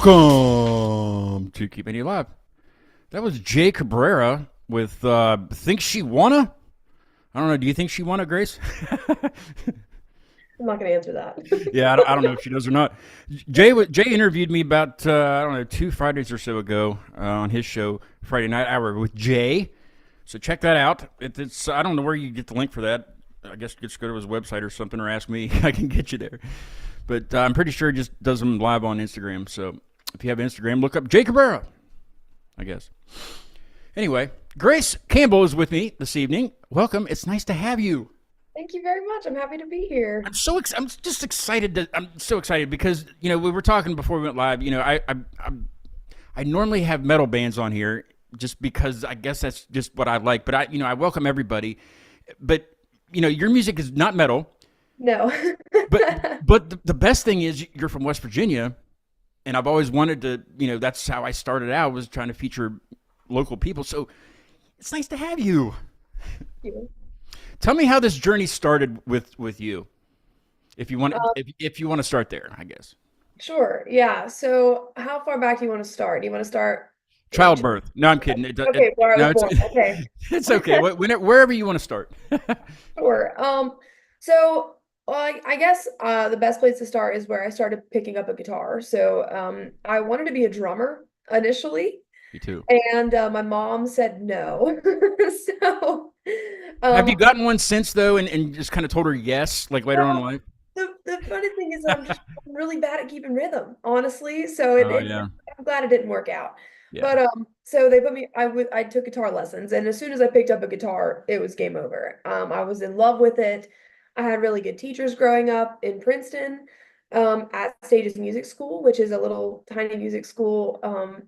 Welcome to Keeping You Alive. That was Jay Cabrera with Think She Wanna? I don't know. Do you think she wanna, Grace? I'm not going to answer that. Yeah, I don't know if she does or not. Jay interviewed me about, I don't know, 2 Fridays or so ago on his show, Friday Night Hour with Jay. So check that out. It's I don't know where you get the link for that. I guess just go to his website or something or ask me. I can get you there. But I'm pretty sure he just does them live on Instagram. So if you have Instagram, look up Jay Cabrera, I guess. Anyway, Grace Campbell is with me this evening. Welcome. It's nice to have you. Thank you very much. I'm happy to be here. I'm just excited. I'm so excited because we were talking before we went live. I normally have metal bands on here just because I guess that's just what I like. But I welcome everybody. But your music is not metal. No. But the best thing is you're from West Virginia, and I've always wanted to. That's how I started out, was trying to feature local people. So it's nice to have you. You. Tell me how this journey started with you. If you want, Um, if you want to start there, I guess. sure. Yeah. So, how far back do you want to start? Do you want to start in Childbirth. No, I'm kidding. okay, where I was No, born? Okay, it's okay. Wherever you want to start. sure. So I guess the best place to start is where I started picking up a guitar. So, I wanted to be a drummer initially, Me too. and my mom said no. So, Have you um, gotten one since though, and just kind of told her yes, like later on in well, life? the funny thing is I'm really bad at keeping rhythm, honestly. So Oh yeah, I'm glad it didn't work out. yeah. But so they put me I took guitar lessons, and as soon as I picked up a guitar, it was game over. I was in love with it. I had really good teachers growing up in Princeton, at Stages Music School, which is a little tiny music school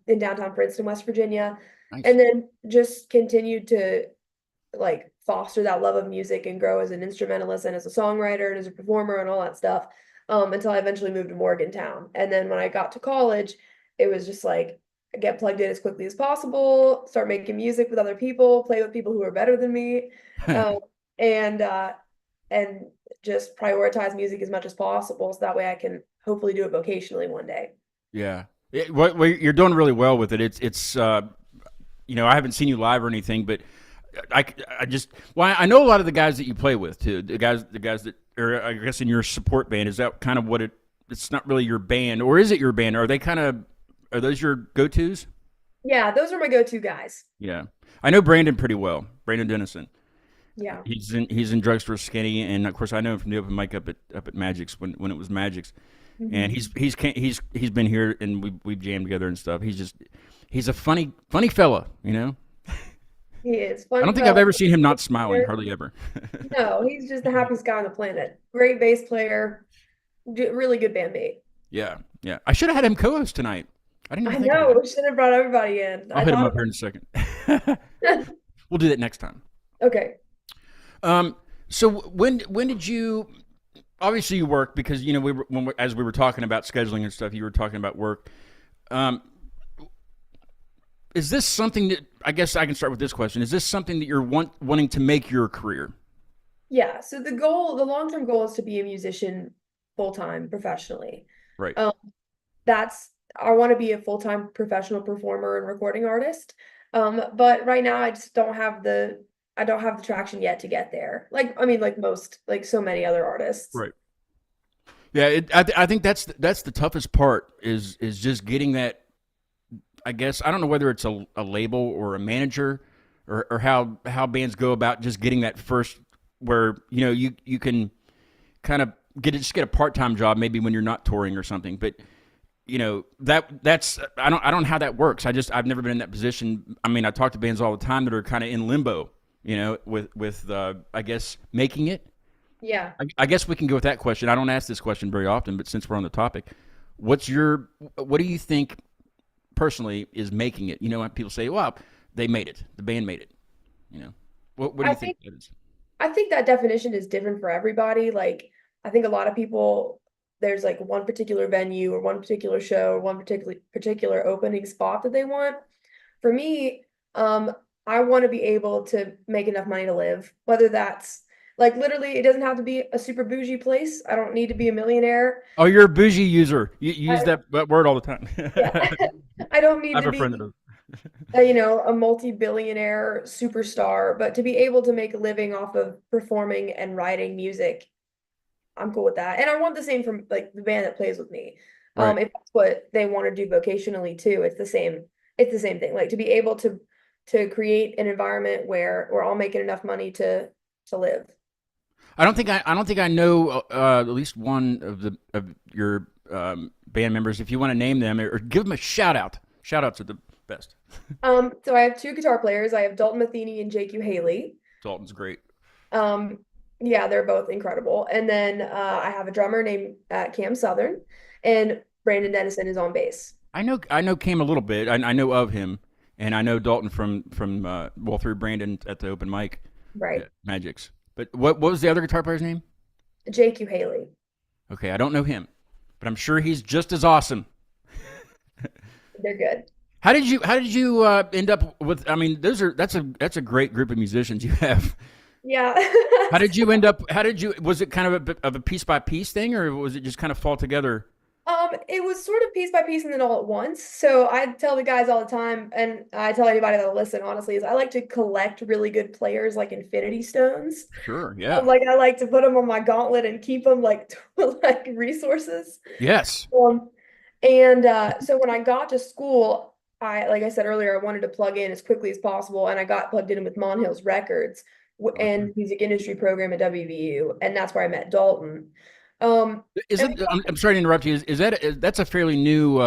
in downtown Princeton, West Virginia, Nice. and then just continued to like foster that love of music and grow as an instrumentalist and as a songwriter and as a performer and all that stuff, until I eventually moved to Morgantown. And then when I got to college, it was just like get plugged in as quickly as possible, start making music with other people, play with people who are better than me, um, and and just prioritize music as much as possible so that way I can hopefully do it vocationally one day. Yeah. You're doing really well with it. I haven't seen you live or anything, but I, I just well, I know a lot of the guys that you play with too. The guys that are, I guess, in your support band. Is that kind of what it? It's not really your band, or is it your band? Are those your go tos? Yeah, those are my go-to guys. Yeah, I know Brandon pretty well. Brandon Dennison. Yeah. He's in Drugstore Skinny, and of course I know him from the open mic up at Magic's when it was Magic's, and Mhm. he's been here and we've jammed together and stuff. He's a funny fella, you know. He is I funny don't think I've fellow. ever seen him not smiling, hardly ever. No, he's just the happiest guy on the planet. Great bass player, really good bandmate. Yeah, yeah. I should have had him co-host tonight. I didn't even I think of know, that. we should have brought everybody in. I'll I hit him thought up here about in a second. it. We'll do that next time. Okay. Um, so when did you? Obviously, you work because as we were talking about scheduling and stuff, you were talking about work. Um, is this something that I guess I can start with this question? Is this something that you're wanting to make your career? Yeah, so the long-term goal is to be a musician full-time professionally. Right. Um, that's I want to be a full-time professional performer and recording artist. But right now I don't have the traction yet to get there. Like I mean like most like so many other artists. Right. Yeah. I think that's the toughest part is just getting that. I guess I don't know whether it's a label or a manager or how bands go about just getting that first where you can kind of get a part-time job maybe when you're not touring or something, but that's I don't know how that works. I've never been in that position. I mean, I talk to bands all the time that are kind of in limbo, with I guess making it. Yeah. I guess we can go with that question. I don't ask this question very often, but since we're on the topic, what do you think personally is making it? When people say, "Well, they made it. The band made it." What do I you think think that is? I think that definition is different for everybody. Like, I think a lot of people, there's like one particular venue or one particular show or one particular opening spot that they want. For me, I want to be able to make enough money to live, whether that's Like literally, it doesn't have to be a super bougie place. I don't need to be a millionaire. Oh, you're a bougie user. You use I, that word all the time. yeah, I don't I need have to a friend that be, does. a multi-billionaire superstar, but to be able to make a living off of performing and writing music, I'm cool with that. And I want the same from like the band that plays with me. Right. If that's what they want to do vocationally too, it's the same thing. Like to be able to create an environment where we're all making enough money to live. I don't think I know at least one of your band members. If you want to name them or give them a shout out, shout outs are the best. So I have two guitar players. I have Dalton Matheny and Jake Haley. Dalton's great. Um, yeah, they're both incredible. And then I have a drummer named Cam Southern, and Brandon Dennison is on bass. I know Cam a little bit. I know of him, and I know Dalton from well through Brandon at the open mic Right. at Magic's. But what was the other guitar player's name? Jake Haley. Okay, I don't know him, but I'm sure he's just as awesome. They're good. How did you end up with? I mean, that's a great group of musicians you have. Yeah. How did you end up? How did you? Was it kind of a bit of a piece by piece thing, or was it just kind of fall together? It was sort of piece by piece and then all at once. So I tell the guys all the time, and I tell anybody that'll listen, honestly, is I like to collect really good players like Infinity Stones. Sure. Yeah. Like I like to put them on my gauntlet and keep them like like resources. Yes. Um, and so when I got to school, like I said earlier, I wanted to plug in as quickly as possible, and I got plugged in with Mon Hills Records Okay. and music industry program at WVU, and that's where I met Dalton. Is And it? I'm sorry to interrupt you. That's a fairly new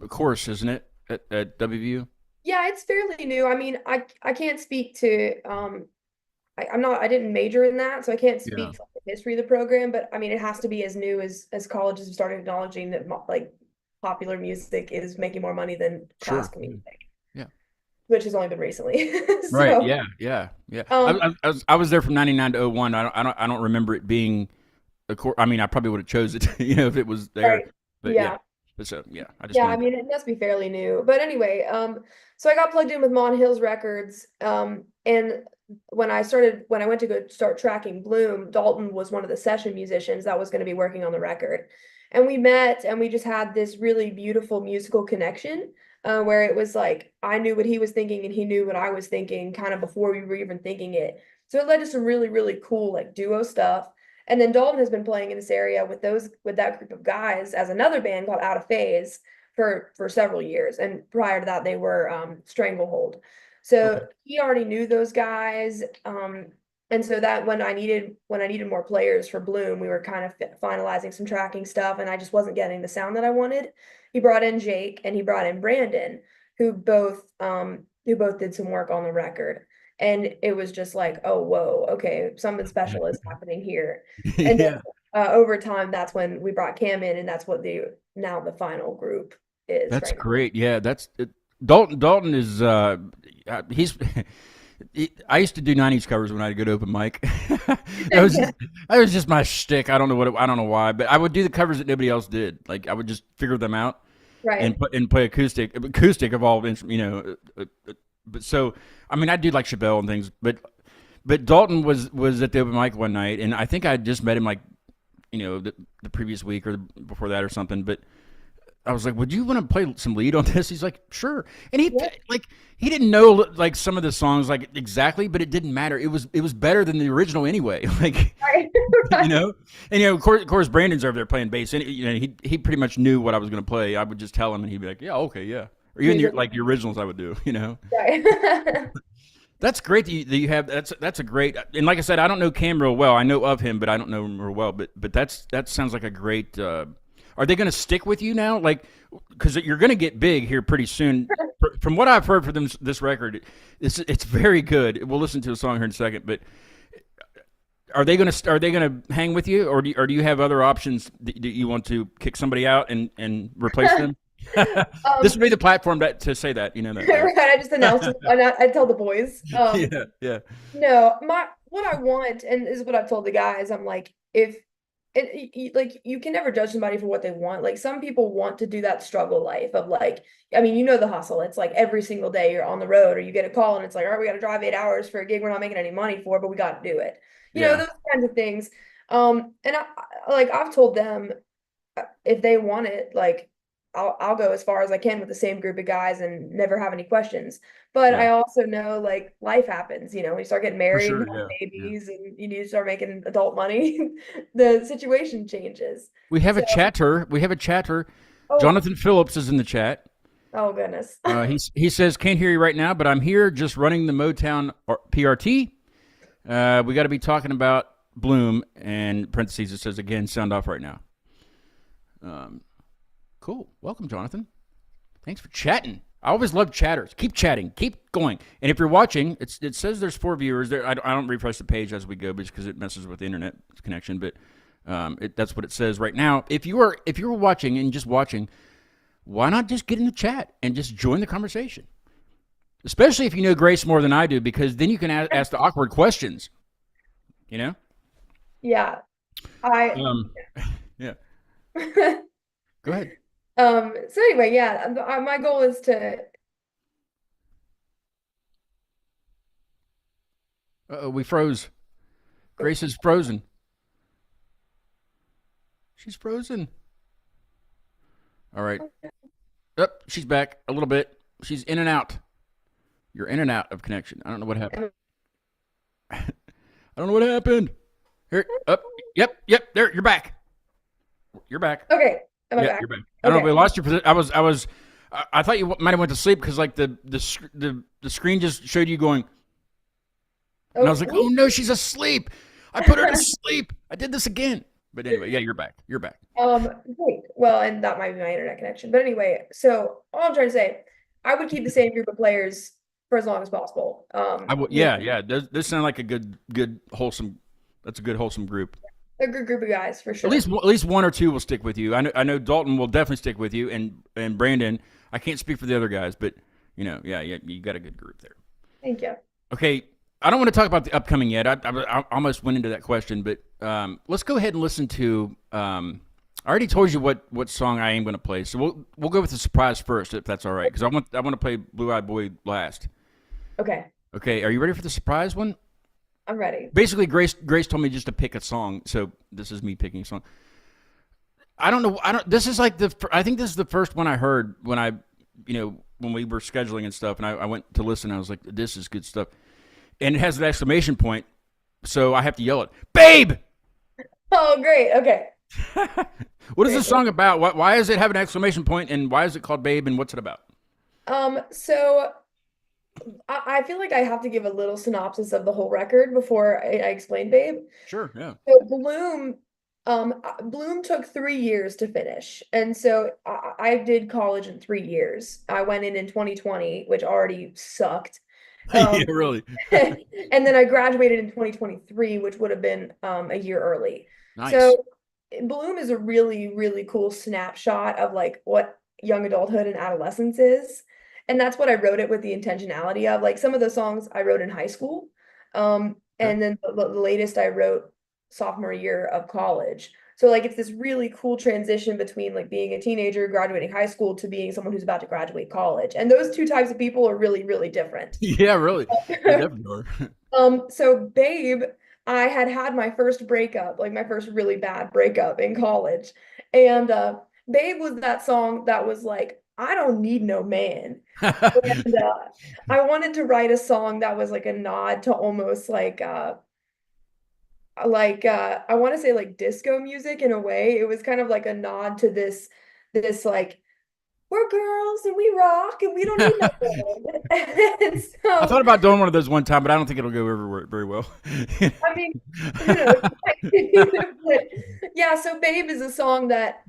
course, isn't it? At WVU. yeah, it's fairly new. I mean, I can't speak to I didn't major in that, so I can't Yeah. speak to the history of the program, but I mean, it has to be as new as colleges have started acknowledging that like popular music is making more money than Sure. classical Yeah. music, Yeah. which has only been recently. Right. So, Yeah. Yeah. Yeah. um, I was there from '99 to '01. I don't remember it being a course. I mean, I probably would have chose it, if it was there. right. But yeah. Yeah. But so yeah, I just Yeah, I wanted. mean, it must be fairly new. But anyway, so I got plugged in with Mon Hills Records. And when I went to go start tracking Bloom, Dalton was one of the session musicians that was going to be working on the record. And we met and we just had this really beautiful musical connection, where it was like I knew what he was thinking and he knew what I was thinking kind of before we were even thinking it. So it led to some really, really cool like duo stuff. And then Dalton has been playing in this area with that group of guys as another band called Out of Phase for several years. And prior to that, they were Stranglehold. Okay. So he already knew those guys. And so that when I needed more players for Bloom, we were kind of finalizing some tracking stuff, and I just wasn't getting the sound that I wanted. He brought in Jake and he brought in Brandon, who both did some work on the record. And it was just like, oh, whoa, okay, something special is happening here. And then Yeah. over time, that's when we brought Cam in, and that's what the final group is That's right great. Yeah. That's it. Dalton is he's. I used to do '90s covers when I'd go to open mic. now. Yeah, That was just my shtick. I don't know why, but I would do the covers that nobody else did. Like I would just figure them out right. and play acoustic of all but so I mean I do like Chappelle and things, but Dalton was at the open mic one night, and I think I just met him like the previous week or before that or something, but. I was like, "Would you want to play some lead on this?" He's like, "Sure." And Yeah, he didn't know like some of the songs like exactly, but it didn't matter. It was better than the original anyway. Like right. you Right. know, and of course, Brandon's over there playing bass, and he pretty much knew what I was going to play. I would just tell him, and he'd be like, "Yeah, okay, yeah." Or even Music. your originals, I would do. Right. That's great that you have. That's a great. And like I said, I don't know Cam real well. I know of him, but I don't know him real well. But that sounds like a great. Are they going to stick with you now? Like, because you're going to get big here pretty soon. From what I've heard for them, this record, it's very good. We'll listen to a song here in a second. But are they going to hang with you, or do you have other options that you want to kick somebody out and replace them? This Um, would be the platform to say that. You know right. I just announced it. that. I tell the boys. Yeah, yeah, No, what I want, and this is what I've told the guys, I'm like, if like you can never judge somebody for what they want. Like some people want to do that struggle life of like, I mean, you know the hustle. It's like every single day you're on the road or you get a call and it's like, all right, we got to drive 8 hours for a gig we're not making any money for, but we got to do it. You know, Yeah. those kinds of things. And like I've told them if they want it, like I'll go as far as I can with the same group of guys and never have any questions. But Yeah. I also know like life happens, you know, when you start getting For married and sure. have Yeah. Yeah. babies and you need to start making adult money, the situation changes. We have a So, chatter. We have a chatter. oh, Jonathan Phillips is in the chat. oh goodness. He says, can't hear you right now, but I'm here just running the Motown PRT. We got to be talking about Bloom, and parentheses, it says, again, sound off right now. Cool. Welcome, Jonathan. Thanks for chatting. I always love chatters. Keep chatting. Keep going. And if you're watching, it says there's 4 viewers there. I don't refresh the page as we go because it messes with the internet connection, but that's what it says right now. If you're watching and just watching, why not just get in the chat and just join the conversation? Especially if you know Grace more than I do, because then you can ask the awkward questions. You know? Yeah. I Um, yeah. Go ahead. so anyway, yeah, my goal is to We froze. Grace is frozen. She's frozen. All right. Up, she's back a little bit. She's in and out. You're in and out of connection. I don't know what happened. I don't know what happened. Here, up. Yep. There, you're back. You're back. okay. Am I Yeah, back? you're back. I don't know if we Okay. lost your position. I thought you might have went to sleep because like the screen just showed you going, and I Oh, was like, oh no, she's asleep. I put her to sleep. I did this again. But anyway, yeah, you're back. You're back. great. Well, and that might be my internet connection. But anyway, so all I'm trying to say, I would keep the same group of players for as long as possible. I would. You know, Yeah. This sounds like a good wholesome. That's a good wholesome group. a good group of guys for sure. At least one or two will stick with you. I know Dalton will definitely stick with you, and Brandon. I can't speak for the other guys, but yeah, you got a good group there. Thank you. Okay, I don't want to talk about the upcoming yet. I almost went into that question, but let's go ahead and listen to. I already told you what song I am going to play, so we'll go with the surprise first, if that's all right, because I want to play Blue Eyed Boy last. Okay, Okay, are you ready for the surprise one? I'm ready. Basically, Grace told me just to pick a song, so this is me picking a song. I don't know. I don't. This is like the. I think this is the first one I heard when when we were scheduling and stuff, and I went to listen. I was like, this is good stuff, and it has an exclamation point, so I have to yell it, "Babe!" Oh, great. Okay. What is Great. this song about? Why does it have an exclamation point, and why is it called "Babe"? And what's it about? So I feel like I have to give a little synopsis of the whole record before I explain Babe. Sure. Yeah. So Bloom took 3 years to finish. And so I did college in 3 years. I went in 2020, which already sucked. Yeah. Um, Really. and then I graduated in 2023, which would have been a year early. Nice. So Bloom is a really, really cool snapshot of like what young adulthood and adolescence is. And that's what I wrote it with the intentionality of. Like some of the songs I wrote in high school. Okay. And then the latest I wrote sophomore year of college. So like it's this really cool transition between like being a teenager, graduating high school to being someone who's about to graduate college. And those two types of people are really, really different. Yeah. Really. They definitely are. So Babe, I had had my first breakup, like my first really bad breakup in college. And Babe was that song that was like, I don't need no man. And I wanted to write a song that was like a nod to almost I want to say like disco music in a way. It was kind of like a nod to this like we're girls and we rock and we don't need no man. And I so thought about doing one of those one time, but I don't think it'll go over very well. I mean, who knows? But yeah, so Babe is a song that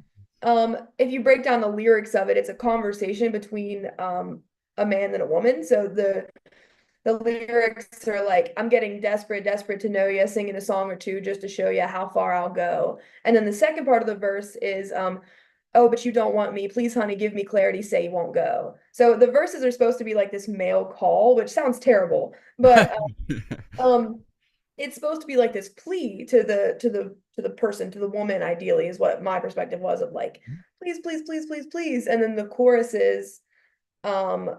if you break down the lyrics of it, it's a conversation between a man and a woman. So the lyrics are like, I'm getting desperate, desperate to know you, singing a song or two just to show you how far I'll go. And then the second part of the verse is oh, but you don't want me. Please, honey, give me clarity, say you won't go. So the verses are supposed to be like this male call, which sounds terrible. But um it's supposed to be like this plea to the person, to the woman, ideally, is what my perspective was of like, please, please, please, please, please. And then the chorus is, um,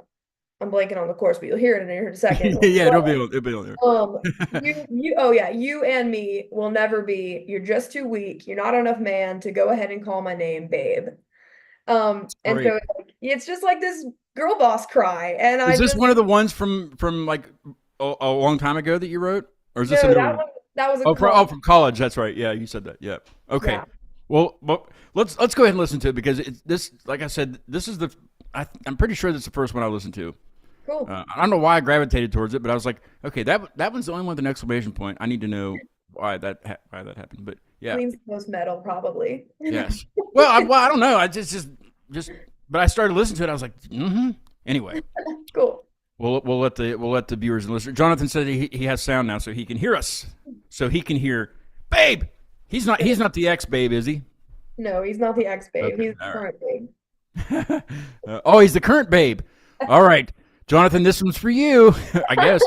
I'm blanking on the chorus, but you'll hear it in here in a second. Yeah, it'll be on there. Oh yeah, you and me will never be, you're just too weak. You're not enough man to go ahead and call my name, babe. And Great. so it's just like this girl boss cry. And I Is this just, one of the ones from like a long time ago that you wrote, or is this a no, new one? that was a From college. That's right. Yeah, you said that. Yeah. Okay. yeah, Well, let's go ahead and listen to it because this, like I said, this is I'm pretty sure this is the first one I listened to. cool. I don't know why I gravitated towards it, but I was like, okay, that one's the only one with an exclamation point. I need to know why why that happened. But yeah, Means the most metal, probably. yes. Well, I don't know. I just, but I started listening to it. I was like, mm-hmm. Anyway, Cool. we'll let the viewers and listeners. Jonathan said he has sound now, so he can hear us. So he can hear, babe. He's not the ex babe, is he? No, he's not the ex babe. Okay, He's the all current babe. right. Oh, he's the current babe. All right, Jonathan, this one's for you, I guess.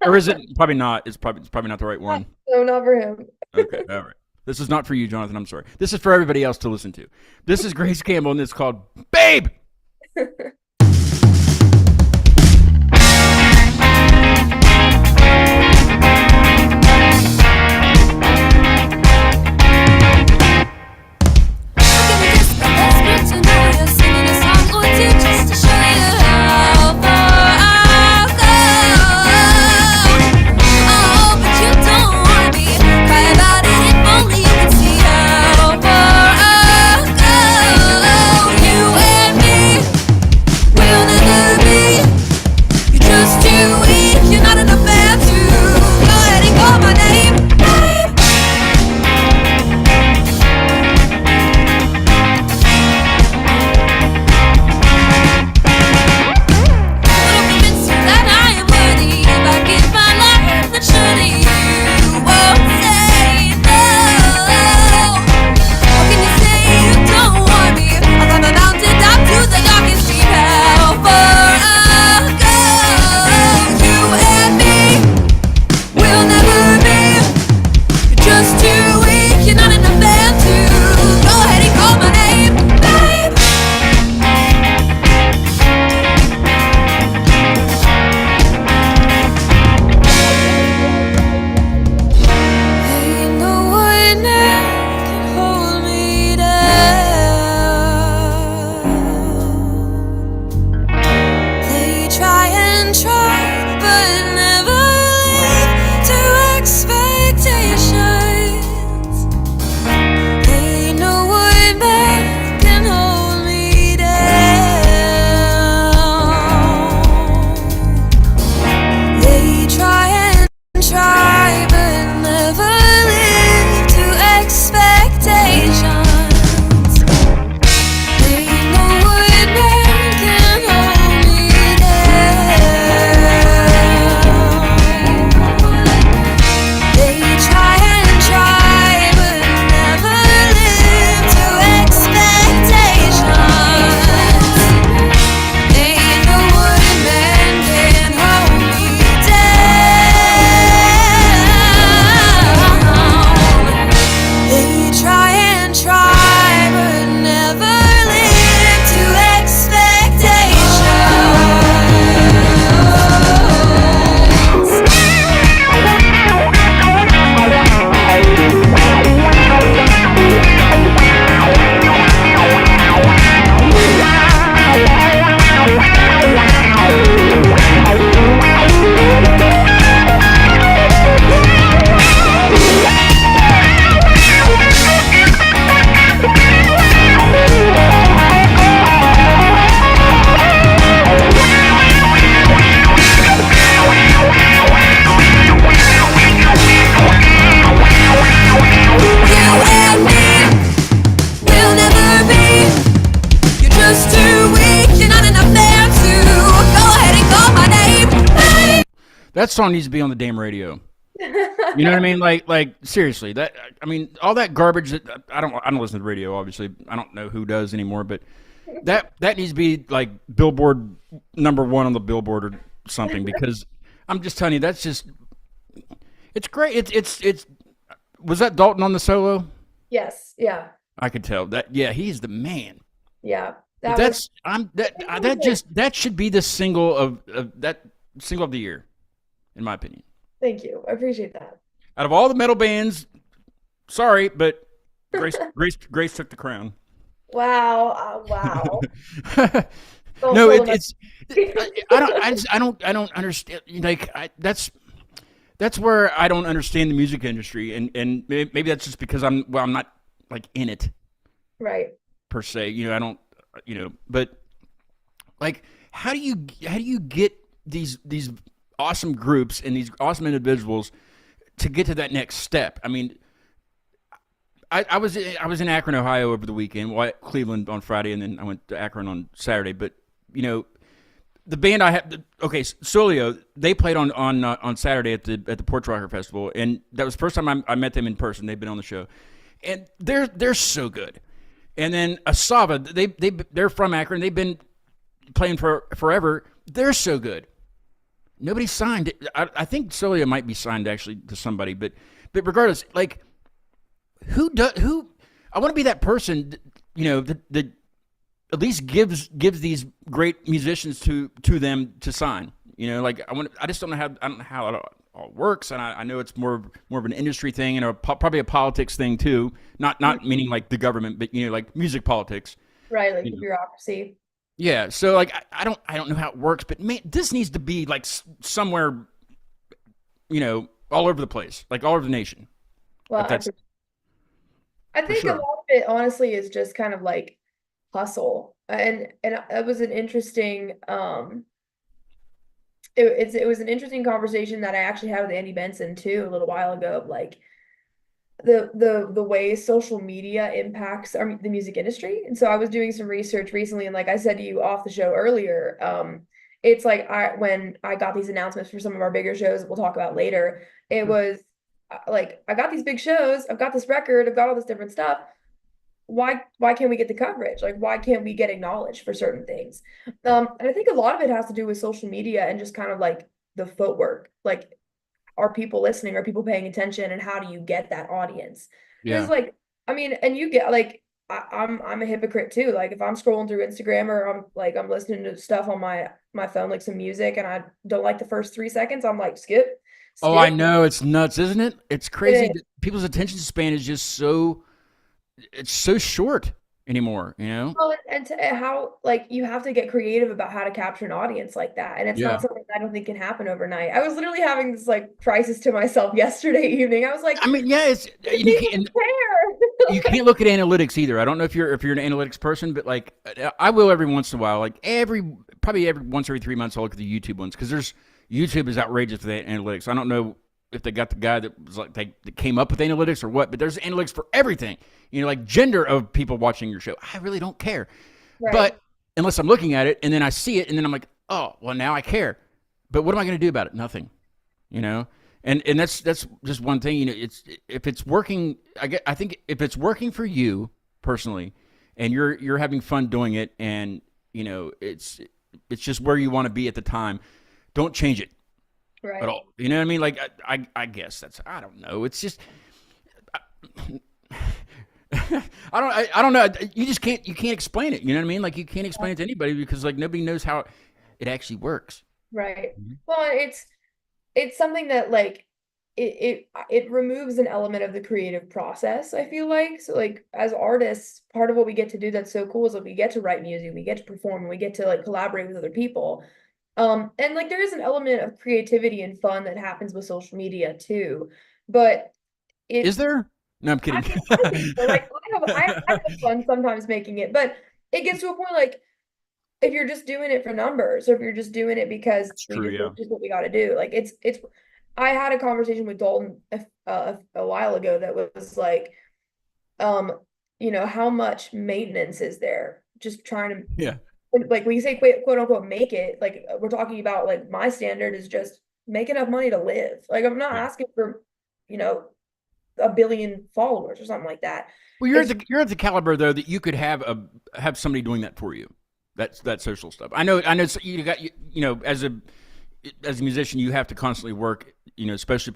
Or is it? Probably not. It's probably not the right one. No, not for him. Okay, all right. This is not for you, Jonathan. I'm sorry. This is for everybody else to listen to. This is Grace Campbell, and it's called Babe. That song needs to be on the damn radio. You know what I mean? Like seriously, that I mean, all that garbage that I don't listen to the radio. Obviously, I don't know who does anymore. But that needs to be like Billboard #1 on the Billboard or something. Because I'm just telling you, that's just It's great. It's. Was that Dalton on the solo? Yes, yeah, I could tell that. Yeah, he's the man. yeah. But That was, I think it was like, that should be the single of that single of the year, in my opinion. thank you. I appreciate that. Out of all the metal bands, sorry, but Grace took the crown. Wow, wow. Don't No, slow it's down. I don't understand. Like that's where I don't understand the music industry, and maybe that's just because I'm not like in it Right. per se. I don't, but like how do you get these awesome groups and these awesome individuals to get to that next step? I mean, I was in Akron, Ohio over the weekend. Well, Cleveland on Friday, and then I went to Akron on Saturday. But you know, the band I have, okay, Solio, they played on Saturday at the Porch Rocker Festival, and that was the first time I met them in person. They've been on the show, and they're so good. And then Asava, they're from Akron. They've been playing for forever. They're so good. Nobody signed. I think Solio might be signed actually to somebody, but regardless, like who I want to be that person, that at least gives these great musicians to them to sign. Like I just don't know how it all works, and I know it's more of an industry thing and probably a politics thing too. Not meaning like the government, but like music politics. Right, like You the know. bureaucracy. Yeah, so like I don't know how it works, but man, this needs to be like somewhere, all over the place, like all over the nation. Well, If that's I for think a lot sure. of it honestly is just kind of like hustle. And it was an interesting it was an interesting conversation that I actually had with Andy Benson too a little while ago of like the way social media impacts the music industry. And so I was doing some research recently, and like I said to you off the show earlier, it's like when I got these announcements for some of our bigger shows that we'll talk about later, it was like I got these big shows, I've got this record, I've got all this different stuff. Why can't we get the coverage? Like why can't we get acknowledged for certain things? And I think a lot of it has to do with social media and just kind of like the footwork. Like are people listening? Are people paying attention? And how do you get that audience? Because Yeah. like, I mean, and you get like I'm a hypocrite too. Like if I'm scrolling through Instagram or I'm listening to stuff on my phone, like some music, and I don't like the first 3 seconds, I'm like, skip, Oh, I skip. know it's nuts, isn't it? It's crazy. It is. That people's attention span is just so short anymore. Well, and how like you have to get creative about how to capture an audience like that, and it's not Yeah. something I don't think can happen overnight. I was literally having this like crisis to myself yesterday evening. I was like, I mean, yeah, it's do you people can't you care? can't look at analytics either. I don't know if you're an analytics person, but like I will every once in a while. Like probably every 3 months I'll look at the YouTube ones because there's YouTube is outrageous for the analytics. I don't know if they got the guy that was like that came up with analytics or what, but there's analytics for everything. Like gender of people watching your show. I really don't care, Right. but unless I'm looking at it and then I see it and then I'm like, oh, well now I care. But what am I going to do about it? Nothing. You know, and that's just one thing. It's if it's working. I think if it's working for you personally, and you're having fun doing it, and it's just where you want to be at the time. Don't change it at Right. all. You know what I mean? Like I guess that's I don't know. It's just I don't know. You can't explain it. You know what I mean? Like you can't explain it to anybody because like nobody knows how it actually works. Right. Mhm. Well, it's something that like it removes an element of the creative process, I feel like. So like as artists, part of what we get to do that's so cool is that we get to write music, we get to perform, and we get to like collaborate with other people. And like there is an element of creativity and fun that happens with social media too. But Is it there? No, I'm kidding. I think so. Like I have fun sometimes making it, but it gets to a point like if you're just doing it for numbers or if you're just doing it because That's we true. just Yeah. it's just what we got to do, like it's I had a conversation with Dalton a while ago that was like um how much maintenance is there just trying to Yeah. like when you say quote unquote make it, like we're talking about like my standard is just make enough money to live. Like I'm not Yeah. asking for you know a billion followers or something like that. Well, It's you're at the caliber though that you could have somebody doing that for you. That's that social stuff. I know. You got as a musician, you have to constantly work. especially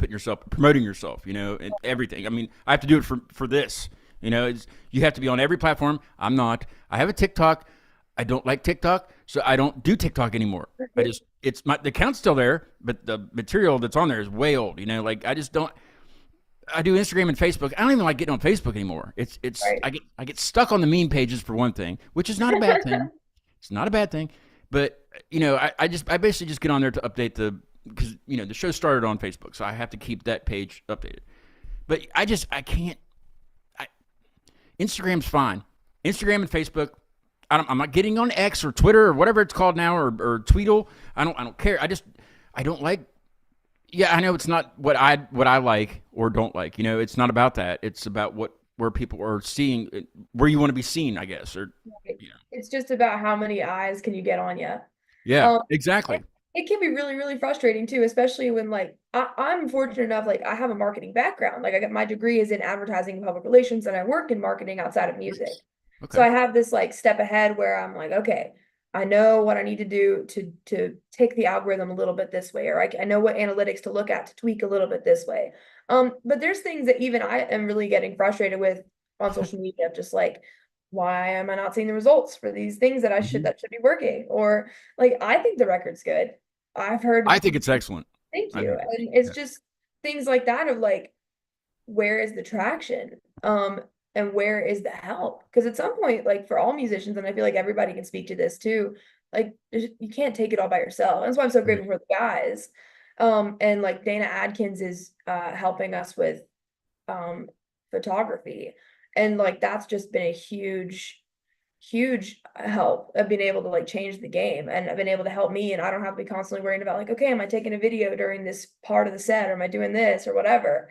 promoting yourself, and everything. I mean, I have to do it for this. You have to be on every platform. I'm not. I have a TikTok. I don't like TikTok, so I don't do TikTok anymore. The account's still there, but the material that's on there is way old. Like I just don't. I do Instagram and Facebook. I don't even like getting on Facebook anymore. Right. I get stuck on the meme pages for one thing, which is not a bad thing. It's not a bad thing, but I basically just get on there to update because the show started on Facebook, so I have to keep that page updated. But I can't. Instagram's fine. Instagram and Facebook. I'm not getting on X or Twitter or whatever it's called now, or Tweedle. I don't care. I don't like. Yeah, I know it's not what I like or don't like. It's not about that. It's about where people are seeing, where you want to be seen, I guess. Or Right. It's just about how many eyes can you get on you. yeah, Um, exactly. it can be really, really frustrating too, especially when like I'm fortunate enough, like I have a marketing background. Like I got my degree is in advertising and public relations, and I work in marketing outside of music. Nice. So Okay. I have this like step ahead where I'm like, okay, I know what I need to do to take the algorithm a little bit this way, or I know what analytics to look at to tweak a little bit this way. But there's things that even I am really getting frustrated with on social media, just like, why am I not seeing the results for these things that Mhm. that should be working? Or like, I think the record's good. I've I heard, think it's excellent. thank I you. do too. And it's Yeah. just things like that of like, where is the traction? And where is the help? Because at some point, like for all musicians, and I feel like everybody can speak to this too, like you can't take it all by yourself. That's why I'm so Right. grateful for the guys. And like Dana Adkins is helping us with um photography. And like that's just been a huge help of being able to like change the game, and I've been able to help me, and I don't have to be constantly worrying about like, okay, am I taking a video during this part of the set, or am I doing this or whatever.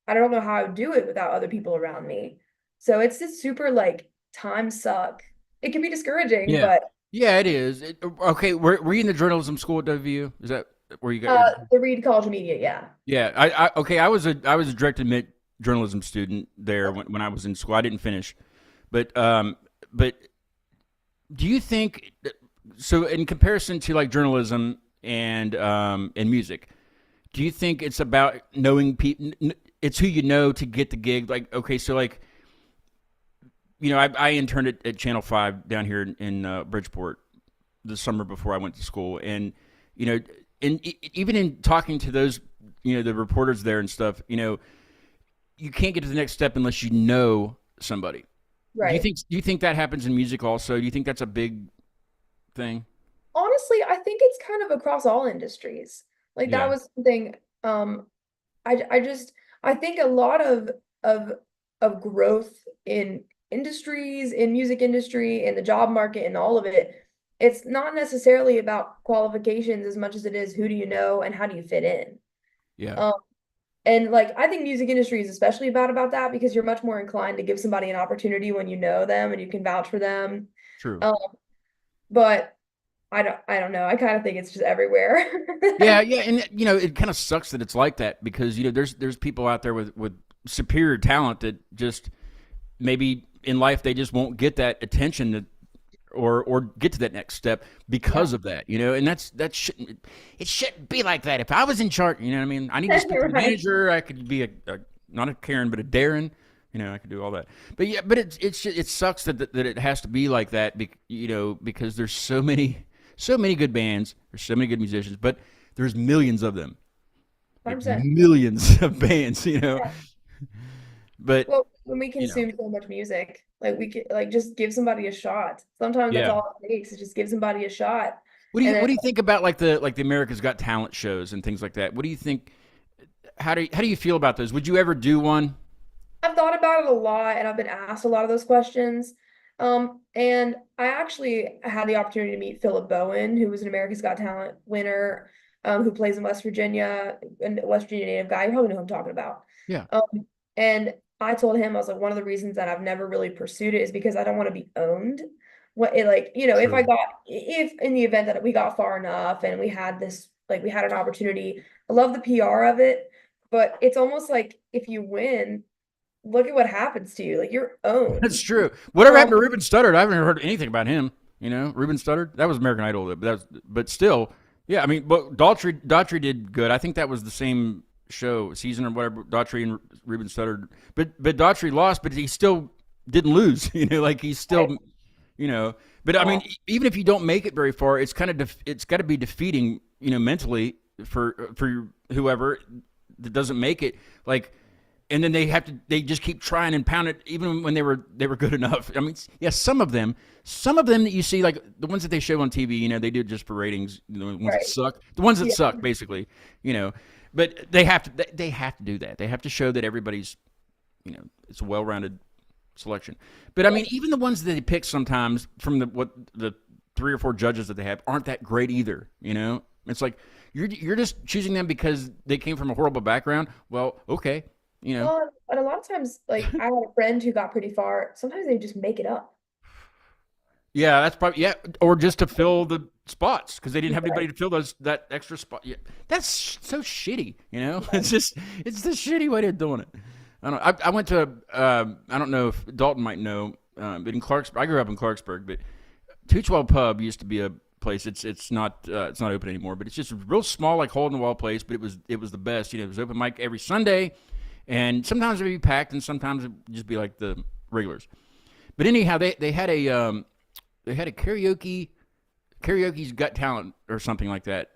I don't know how I would do it without other people around me. So it's just super like time suck. It can be discouraging, Yeah. but Yeah, it is. Okay, were you in the journalism school at WVU? Is that where you got your? the Reed College Media, yeah. Yeah, okay. I was a direct admit journalism student there when I was in school. I didn't finish, but do you think so? In comparison to like journalism and music, do you think it's about knowing people? It's who you know to get the gig. Like, okay, so like I interned at Channel 5 down here in Bridgeport the summer before I went to school, and you know, even in talking to those, the reporters there and stuff, you can't get to the next step unless you know somebody. Do you Right. think do you think that happens in music also? Do you think that's a big thing? Honestly, I think it's kind of across all industries. Like that Yeah, was something I just I think a lot of of growth in industries, in music industry, in the job market, and all of it, it's not necessarily about qualifications as much as it is who do you know and how do you fit in. yeah, Um, and like I think music industry is especially bad about that because you're much more inclined to give somebody an opportunity when you know them and you can vouch for them. true. Um, but I don't know. I kind of think it's just everywhere. Yeah, yeah, and it kind of sucks that it's like that because there's people out there with superior talent that just maybe in life they just won't get that attention or get to that next step Yeah. because of that, and that shouldn't it shouldn't be like that. If I was in charge, you know what I mean, I need to speak to the Right. manager. I could be a not a Karen but a Darren. I could do all that. But yeah, but it sucks that it has to be like that. Because there's so many good bands. There's so many good musicians, but there's millions of them, like 100%. millions of bands. But Well, when we you know, consume so much music, like we could like just give somebody a shot. Sometimes that's yeah. all it takes is just give somebody a shot. What do And you then what do you think about like the America's Got Talent shows and things like that? What do you think? How do you feel about those? Would you ever do one? I've thought about it a lot and I've been asked a lot of those questions. And I actually had the opportunity to meet Philip Bowen, who was an America's Got Talent winner, who plays in West Virginia, and West Virginia native guy. You probably know who I'm talking about. Yeah, Um, and I told him, I was like, one of the reasons that I've never really pursued it is because I don't want to be owned. What it like, true. if in the event that we got far enough and we had this, like we had an opportunity, I love the PR of it, but it's almost like if you win, look at what happens to you. Like you're That's owned. true. Whatever happened to Um, Ruben Studdard? I haven't heard anything about him. Ruben Studdard. That was American Idol, but still, Yeah, I mean, but Daughtry did good. I think that was the same show season or whatever. Daughtry and Ruben Sutter, but Daughtry lost, but he still didn't lose. Like he's Right. still, you know. But I Yeah. mean, even if you don't make it very far, it's kind of it's got to be defeating, mentally for whoever that doesn't make it. Like, and then they just keep trying and pound it even when they were good enough. I mean, yeah, some of them that you see, like the ones that they show on TV, they do it just for ratings. The ones that Right. suck, the ones that Yeah. suck, basically, you know. But they have to do that. They have to show that everybody's, it's a well-rounded selection. But I Yeah. mean, even the ones that they pick sometimes from the 3 or 4 judges that they have aren't that great either. It's like you're just choosing them because they came from a horrible background. Well, okay, you know. Well, and a lot of times, like I had a friend who got pretty far. Sometimes they just make it up. Yeah, that's probably yeah, or just to fill the spots because they didn't have Right. anybody to fill that extra spot. Yeah, that's so shitty. Right. It's the shitty way of doing it. I don't. I went to. I don't know if Dalton might know, but in Clarksburg, I grew up in Clarksburg, but 212 Pub used to be a place. It's not open anymore, but it's just a real small, like hole in the wall place. But it was the best. It was open mic every Sunday, and sometimes it'd be packed, and sometimes it'd just be like the regulars. But anyhow, they had a karaoke's Got Talent or something like that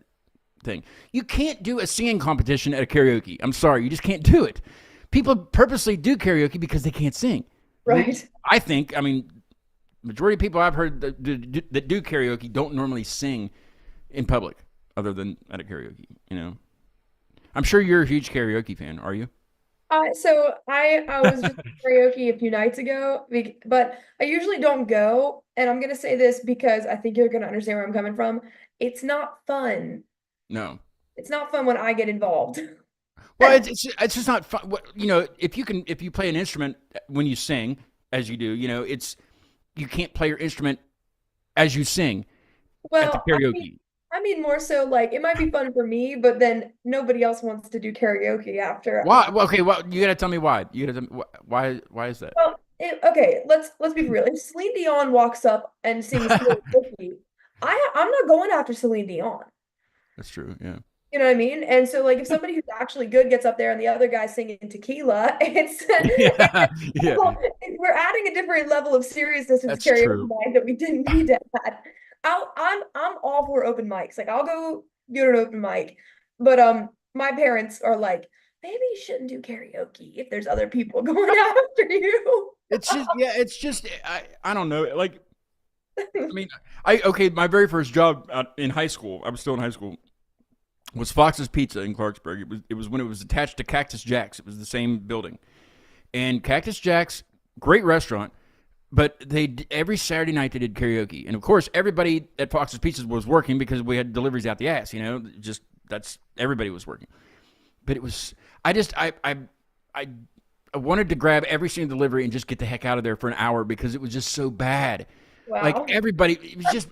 thing. You can't do a singing competition at a karaoke. I'm sorry, you just can't do it. People purposely do karaoke because they can't sing. Right. I think. I mean, majority of people I've heard that do karaoke don't normally sing in public, other than at a karaoke. I'm sure you're a huge karaoke fan. Are you? So I was just at karaoke a few nights ago, but I usually don't go. And I'm gonna say this because I think you're gonna understand where I'm coming from. It's not fun. No. It's not fun when I get involved. Well, it's just not fun. If you play an instrument when you sing, as you do, it's you can't play your instrument as you sing at the Well, karaoke. I mean more so like it might be fun for me, but then nobody else wants to do karaoke after. Why? Well, okay, well, you gotta tell me why. You gotta tell me why. Why is that? Well, okay, let's be real. If Celine Dion walks up and sings Hello Kitty, I'm not going after Celine Dion. That's true. Yeah. You know what I mean? And so like if somebody who's actually good gets up there and the other guy's singing tequila, Yeah. Yeah. well, we're adding a different level of seriousness into That's karaoke true. night that we didn't need to add. I'm all for open mics. Like I'll go to an open mic, but my parents are like, maybe you shouldn't do karaoke if there's other people going after you. It's just yeah. It's just I don't know. Like I mean okay. My very first job in high school. I was still in high school. Was Fox's Pizza in Clarksburg. It was when it was attached to Cactus Jack's. It was the same building. And Cactus Jack's, great restaurant, but every Saturday night they did karaoke. And of course, everybody at Fox's Pizzas was working because we had deliveries out the ass. Just that's everybody was working. But it was I just I wanted to grab every single delivery and just get the heck out of there for an hour because it was just so bad. Like Wow. everybody, it was just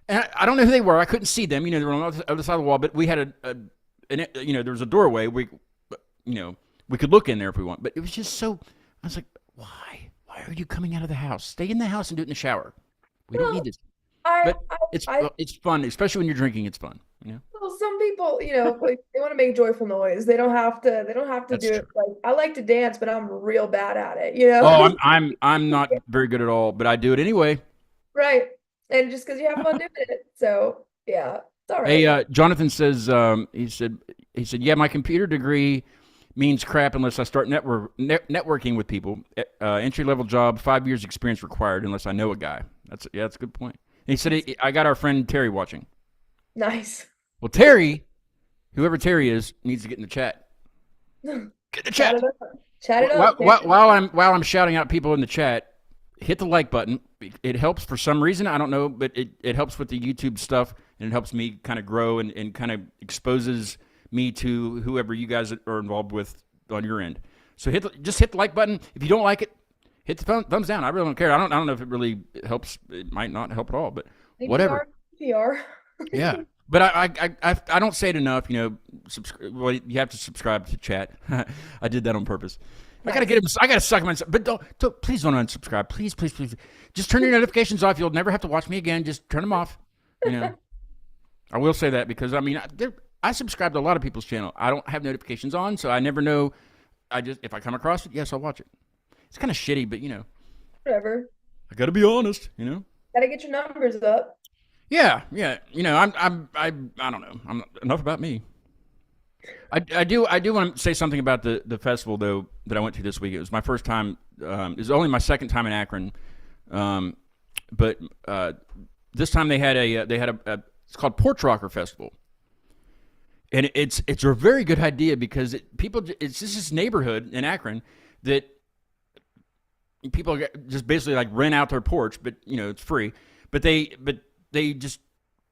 and I don't know who they were. I couldn't see them. They were on the other side of the wall. But we had there was a doorway. We could look in there if we want. But it was just so. I was like, why? Why are you coming out of the house? Stay in the house and do it in the shower. We don't need Well, this. I, But I, it's I, it's fun, especially when you're drinking. It's fun. well, some people, like, they want to make joyful noise. They don't have to. They don't have to That's do true. it. Like I like to dance, but I'm real bad at it. Oh, I'm not very good at all, but I do it anyway. Right. And just because you have fun doing it, so yeah, it's all Hey, right. Jonathan says he said yeah, my computer degree means crap unless I start networking with people. Entry level job, 5 years experience required unless I know a guy. That's a good point. And he said I got our friend Terry watching. Nice. Well, Terry, whoever Terry is, needs to get in the chat. Get in the Chat chat. it up. Chat it While, up. while, while I'm shouting out people in the chat, hit the like button. It helps for some reason. I don't know, but it helps with the YouTube stuff, and it helps me kind of grow and kind of exposes me to whoever you guys are involved with on your end. So just hit the like button. If you don't like it, hit the thumbs down. I really don't care. I don't know if it really helps. It might not help at all, but whatever. APR, PR. Yeah. But I don't say it enough. Well, you have to subscribe to chat. I did that on purpose. I gotta Nice. get him. I gotta suck him in. But please don't unsubscribe. Please, please, please. Just turn your notifications off. You'll never have to watch me again. Just turn them off. You know. I will say that because I mean, I subscribe to a lot of people's channel. I don't have notifications on, so I never know. I just if I come across it, yes, I'll watch it. It's kind of shitty, but Whatever. I got to be honest. Gotta get your numbers up. Yeah, yeah. I don't know. I'm enough about me. I do want to say something about the festival though that I went to this week. It was my first time. It was only my second time in Akron, um, but this time they had a it's called Porch Rocker Festival, and it's a very good idea because it's just this neighborhood in Akron that people just basically like rent out their porch, but it's free. But they just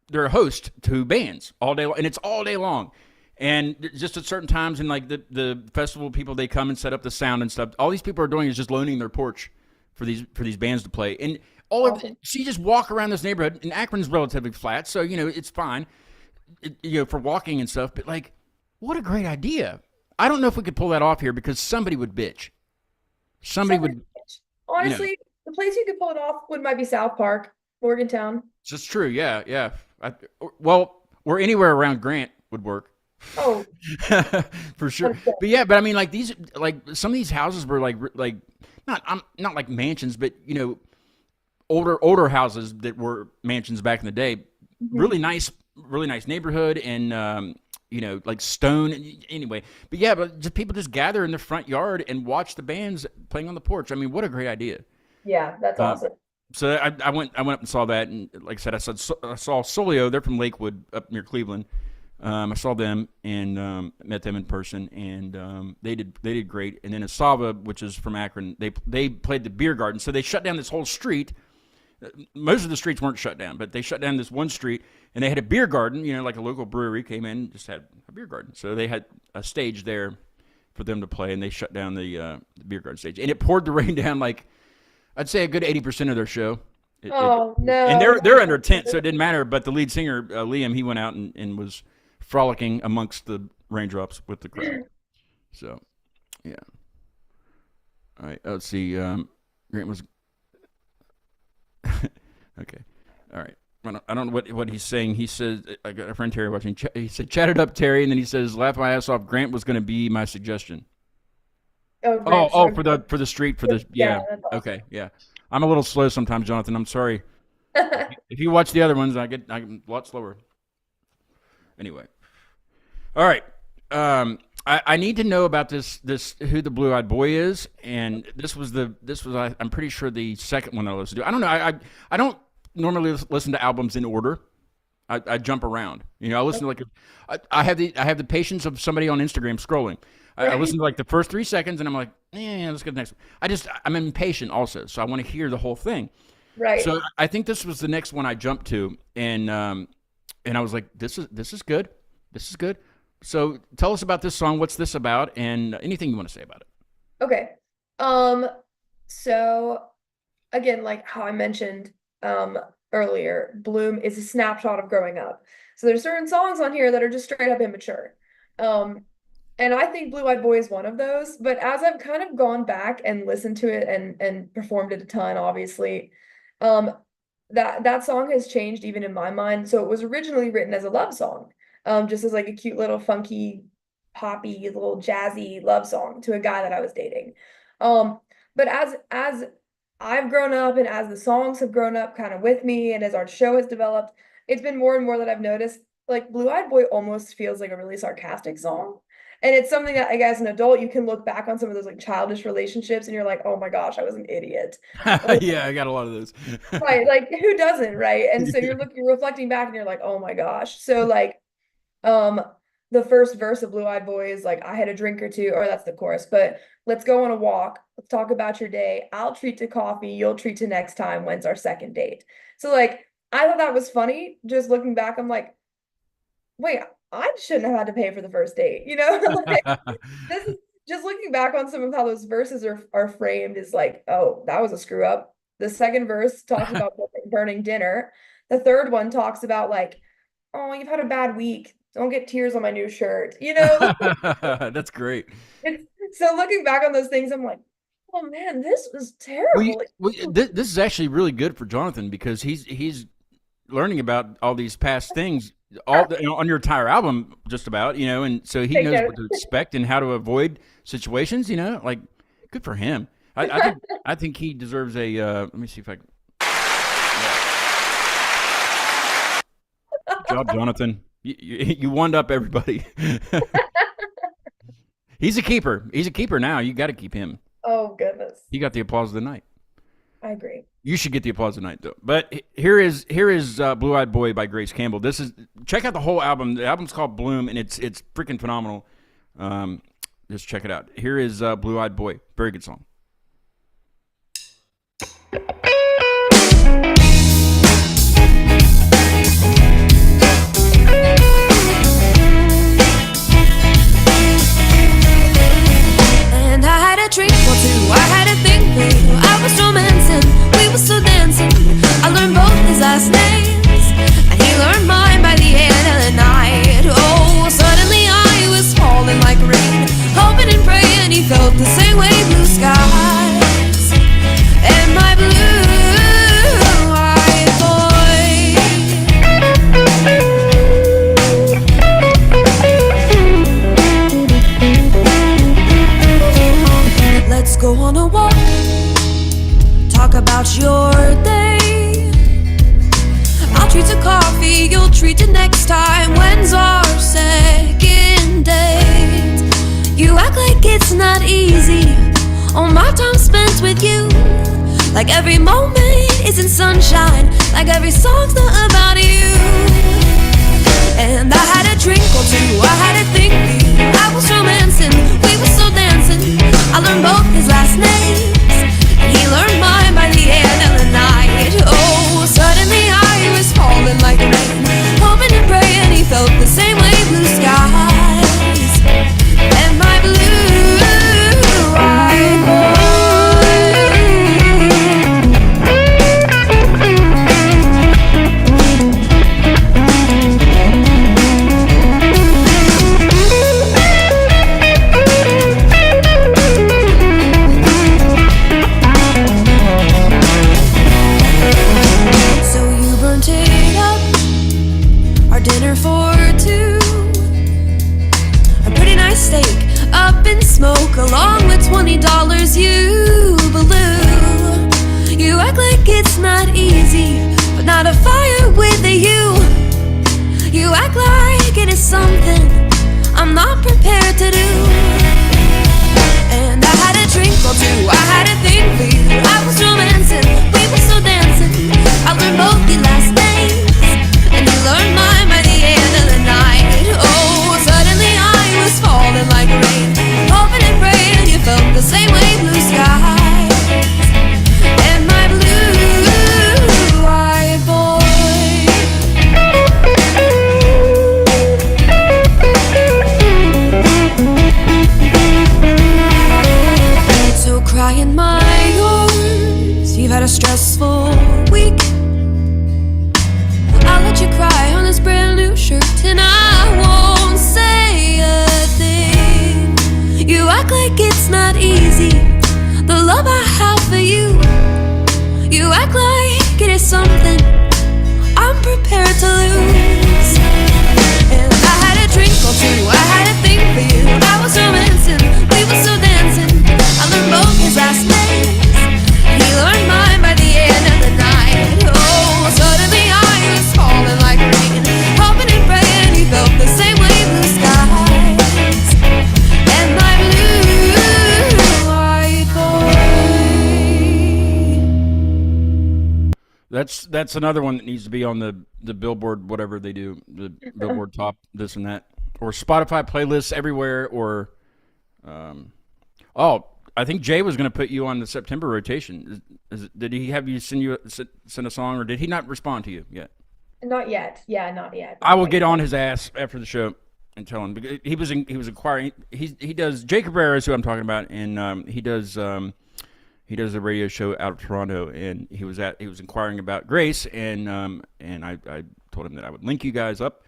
they're a host to bands all day long, and it's all day long. And just at certain times in like the festival, people they come and set up the sound and stuff. All these people are doing is just loaning their porch for these bands to play. And Awesome. so you just walk around this neighborhood, and Akron's relatively flat, so it's fine, for walking and stuff. But like, what a great idea! I don't know if we could pull that off here because somebody would bitch. Somebody Somebody, would, you know. honestly, the place you could pull it off would might be South Park, Morgantown. It's just true. Yeah, yeah. Well, or anywhere around Grant would work. Oh, For sure. 100%. But yeah, but I mean, like some of these houses were like not like mansions, but older houses that were mansions back in the day. Mhm. Really nice neighborhood, and like stone. Anyway, but yeah, but just people just gather in the front yard and watch the bands playing on the porch. I mean, what a great idea. Yeah, that's Um, awesome. so I went up and saw that, and like I said, I saw Solio. They're from Lakewood, up near Cleveland. I saw them and met them in person, and they did great. And then Asava, which is from Akron, they played the beer garden. So they shut down this whole street. Most of the streets weren't shut down, but they shut down this one street, and they had a beer garden. Like a local brewery came in, and just had a beer garden. So they had a stage there for them to play, and they shut down the beer garden stage, and it poured the rain down like I'd say a good 80% of their show. Oh And no. they're under a tent, so it didn't matter. But the lead singer Liam, he went out and was frolicking amongst the raindrops with the crowd. So yeah. All right. Let's see. Grant was okay. All right. I don't know what he's saying. He says I got a friend Terry watching. He said, "Chat it up, Terry," and then he says, "Laugh my ass off." Grant was going to be my suggestion. Oh, Oh, great. oh, Sorry. for the street for the Yeah, yeah. that's Okay, yeah. I'm a little slow sometimes, Jonathan. I'm sorry. If you watch the other ones, I'm a lot slower. Anyway, all right. I need to know about this who the Blue Eyed Boy is, and I'm pretty sure the second one I listened to. I don't know. I don't normally listen to albums in order. I jump around. I listen to I have the patience of somebody on Instagram scrolling. I Right. listen to like the first 3 seconds, and I'm like, yeah, let's get the next one. I'm impatient also, so I want to hear the whole thing. Right. So I think this was the next one I jumped to, and I was like, this is good, this is good. So tell us about this song. What's this about? And anything you want to say about it? Okay. Um, so again, like how I mentioned earlier, Bloom is a snapshot of growing up. So there's certain songs on here that are just straight up immature. Um, and I think Blue Eyed Boy is one of those. But as I've kind of gone back and listened to it and performed it a ton, obviously, um, that song has changed even in my mind. So it was originally written as a love song, just as like a cute little funky, poppy, little jazzy love song to a guy that I was dating. But as I've grown up and as the songs have grown up kind of with me and as our show has developed, it's been more and more that I've noticed like Blue Eyed Boy almost feels like a really sarcastic song. And it's something that, like, as an adult, you can look back on some of those like childish relationships and you're like, oh my gosh, I was an idiot. Yeah, I got a lot of those. Right, like who doesn't, right? And so you're reflecting back and you're like, oh my gosh. So like um the first verse of Blue Eyed Boy is like, I had a drink or two, or that's the chorus, but let's go on a walk. Let's talk about your day. I'll treat to coffee, you'll treat to next time. When's our second date? So like I thought that was funny. Just looking back, I'm like, wait, I shouldn't have had to pay for the first date, you know? Like this is just looking back on some of how those verses are framed is like, oh, that was a screw up. The second verse talks about burning dinner. The third one talks about like, oh, you've had a bad week. Don't get tears on my new shirt. That's great. So looking back on those things, I'm like, oh man, this was Well, terrible. this is actually really good for Jonathan because he's learning about all these past things all on your entire album, just about, and so he Take knows note. what to expect and how to avoid situations. Like good for him. I think he deserves a. Let me see if I can. Good job, Jonathan. You wound up everybody. He's a keeper. He's a keeper now. You got to keep him. Oh goodness. He got the applause of the night. I agree. You should get the applause of the night, though. But here is Blue Eyed Boy by Grace Campbell. Check out the whole album. The album's called Bloom, and it's freaking phenomenal. Just check it out. Here is Blue Eyed Boy. Very good song. And I had a drink or two, I had a thing for you. I was romancing, we were still dancing. I learned both his last names, and he learned mine by the end of the night. Oh, suddenly I was falling like rain, hoping and praying he felt the same way. Blue skies and my blue-eyed boy. Let's go on a walk, talk about your day. I'll treat to coffee, you'll treat to next time. When's our second date? You act like it's not easy, all my time spent with you. Like every moment isn't sunshine, like every song's not about you. And I had a drink or two, I had a thing for you. I was romancing, we were still dancing. I learned both his last names, and he learned mine by the end of the night. Oh, suddenly I was falling like rain, hoping and praying he felt the same way. Blue skies and my blue-eyed boy. Dinner for two, a pretty nice steak up in smoke, along with $20 you blew. You act like it's not easy, but not a fire with a you. You act like it is something I'm not prepared to do. And I had a drink or two, I had a thing for you. I was romancing, we were still dancing. I learned both your last names, and you learned mine by the end of the night. Oh, suddenly I was falling like rain, hoping and praying you felt the same way. Blue skies and my blue-eyed boy. So cry in my arms, you've had a stressful week. I'll let you cry on this brand new shirt, and I won't say a thing. You act like it's not easy, the love I have for you. You act like it is something I'm prepared to lose. And I had a drink or two, I had a thing for you. I was romancing, we were still dancing. I learned both his last names, he learned mine by the end of the night. Oh, suddenly I was falling like rain, hoping and praying he felt the same way. Blue skies and my blue-eyed boy. That's another one that needs to be on the Billboard, whatever they do, the Billboard top this and that, or Spotify playlists everywhere, or I think Jay was going to put you on the September rotation. Did he have you send a song, or did he not respond to you yet? Not yet. Yeah, not yet. I will get on his ass after the show and tell him, because he was inquiring. He does, Jay Cabrera is who I'm talking about, and he does a radio show out of Toronto, and he was inquiring about Grace, and I told him that I would link you guys up.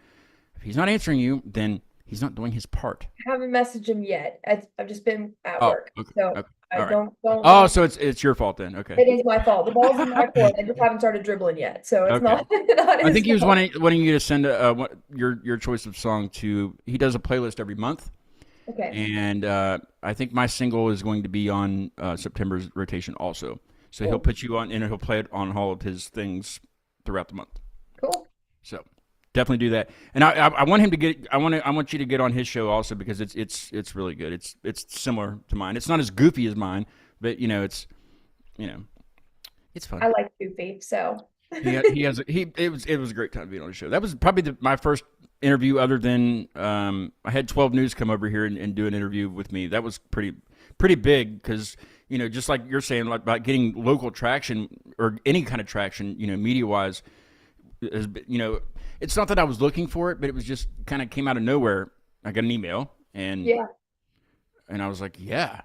If he's not answering you, then He's not doing his part. I haven't messaged him yet. I've just been at Oh, work, okay, so okay, I all right. don't Oh, know. so it's your fault then. Okay, It is my fault. The ball's in my court. I just haven't started dribbling yet, so it's okay. not not I his think he was fault. wanting you to send your choice of song to. He does a playlist every month, Okay, and I think my single is going to be on September's rotation also. So he'll cool, put you on, and he'll play it on all of his things throughout the month. cool. So definitely do that. And I want him to get. I want you to get on his show also because it's really good. It's similar to mine. It's not as goofy as mine, but you know it's fun. I like Goofy, so It was a great time being on the show. That was probably my first interview other than I had 12 News come over here and do an interview with me. That was pretty big because just like you're saying, like about getting local traction or any kind of traction, media wise, it's not that I was looking for it, but it was just kind of came out of nowhere. I got an email yeah. and I was like, yeah,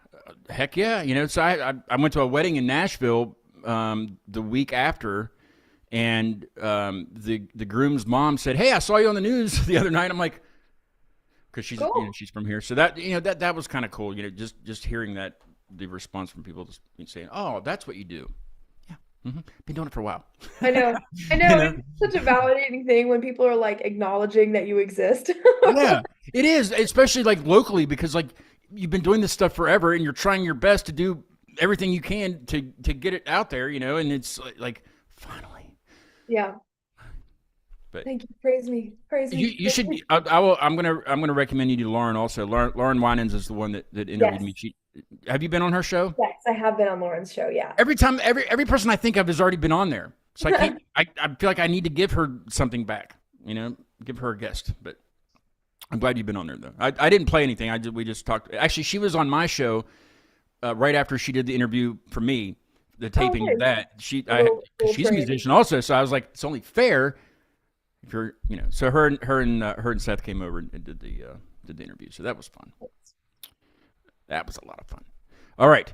heck yeah, So I went to a wedding in Nashville the week after. And the groom's mom said, "Hey, I saw you on the news the other night." I'm like, because she's Cool. she's from here, so that was kind of cool. Just hearing the response from people just saying, "Oh, that's what you do." Yeah, been doing it for a while. I know. I You know. know? It's such a validating thing when people are like acknowledging that you exist. Yeah, it is, especially like locally because like you've been doing this stuff forever and you're trying your best to do everything you can to get it out there, and it's like finally. Yeah. But Thank you. Praise me. Praise me. you should. I will. I'm gonna recommend you to Lauren also. Lauren Winans is the one that interviewed Yes. me. Have you been on her show? Yes, I have been on Lauren's show. Yeah. Every person I think of has already been on there. So I can't. I feel like I need to give her something back. Give her a guest. But I'm glad you've been on there though. I didn't play anything. We just talked. Actually, she was on my show right after she did the interview for me. The taping of nice. that. Little She's a training. musician also. So I was like, it's only fair. If you're, so her and Seth came over and did the interview, so that was fun. That was a lot of fun. All right,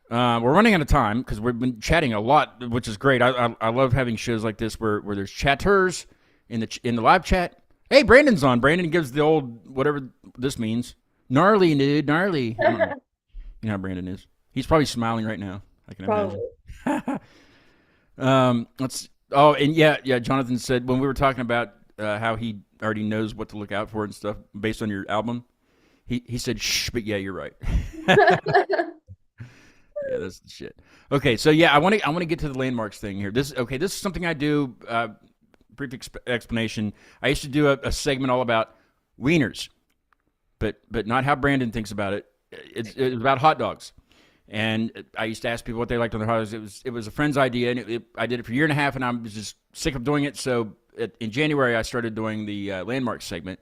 we're running out of time because we've been chatting a lot, which is great. I love having shows like this where there's chatters in the live chat. Hey, Brandon's on. Brandon gives the old whatever this means. Gnarly, dude, gnarly. I don't know. You know how Brandon is. He's probably smiling right now. I can Probably. imagine. Let's. Oh, and yeah. Jonathan said when we were talking about how he already knows what to look out for and stuff based on your album, he said, "Shh," but yeah, you're right. Yeah, that's the shit. Okay, so yeah, I want to get to the landmarks thing here. This is something I do. Brief explanation. I used to do a segment all about wieners, but not how Brandon thinks about it. It's about hot dogs. And I used to ask people what they liked on their hot dogs. It was a friend's idea, and I did it for a year and a half, and I was just sick of doing it. So in January, I started doing the landmarks segment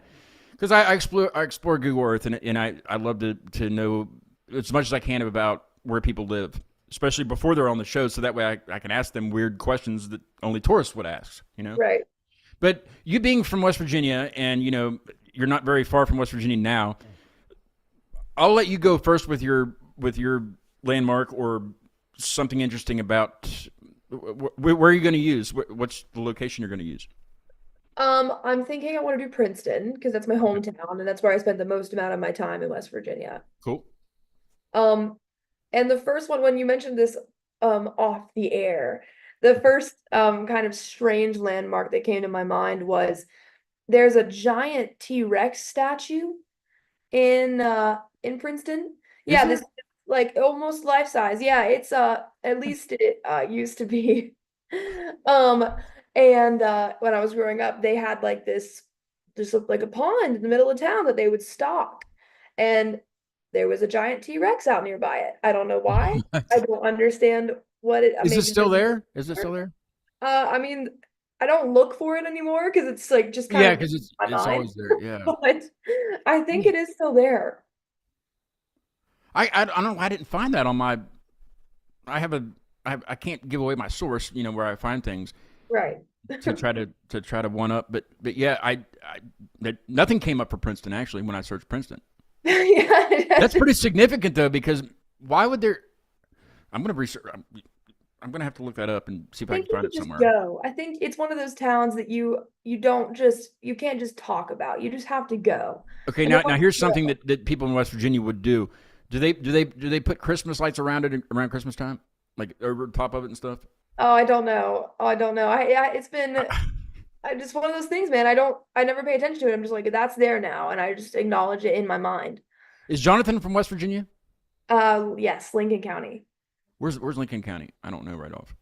because I explore Google Earth, and I love to know as much as I can about where people live, especially before they're on the show, so that way I can ask them weird questions that only tourists would ask. Right. But you being from West Virginia, and you're not very far from West Virginia now. I'll let you go first with your landmark or something interesting about where are you going to use? What's the location you're going to use? I'm thinking I want to do Princeton because that's my hometown and that's where I spent the most amount of my time in West Virginia. Cool. And the first one, when you mentioned this off the air, the first kind of strange landmark that came to my mind was there's a giant T-Rex statue in Princeton. Yeah, this like almost life size. Yeah, it's at least it used to be. And when I was growing up, they had like this just looked like a pond in the middle of town that they would stock. And there was a giant T-Rex out nearby it. I don't know why. I don't understand what it Is maybe it still there? Is it still there? I mean, I don't look for it anymore because it's like just kind Yeah, of because it's my mind. always there. Yeah. But I think it is still there. I don't know why I didn't find that on my. I can't give away my source. Where I find things. Right. to try to one up, but yeah, nothing came up for Princeton actually when I searched Princeton. Yeah. That's pretty significant though, because why would there? I'm going to research. I'm gonna have to look that up and see if I I think can you find should it just somewhere. go. I think it's one of those towns that you can't just talk about. You just have to go. Okay, And then now once here's you something go, that people in West Virginia would do. Do they put Christmas lights around it around Christmas time, like over top of it and stuff? oh, I don't know. Oh, I don't know. It's been just one of those things, man. I never pay attention to it. I'm just like, that's there now, and I just acknowledge it in my mind. Is Jonathan from West Virginia? Yes, Lincoln County. Where's Lincoln County? I don't know right off.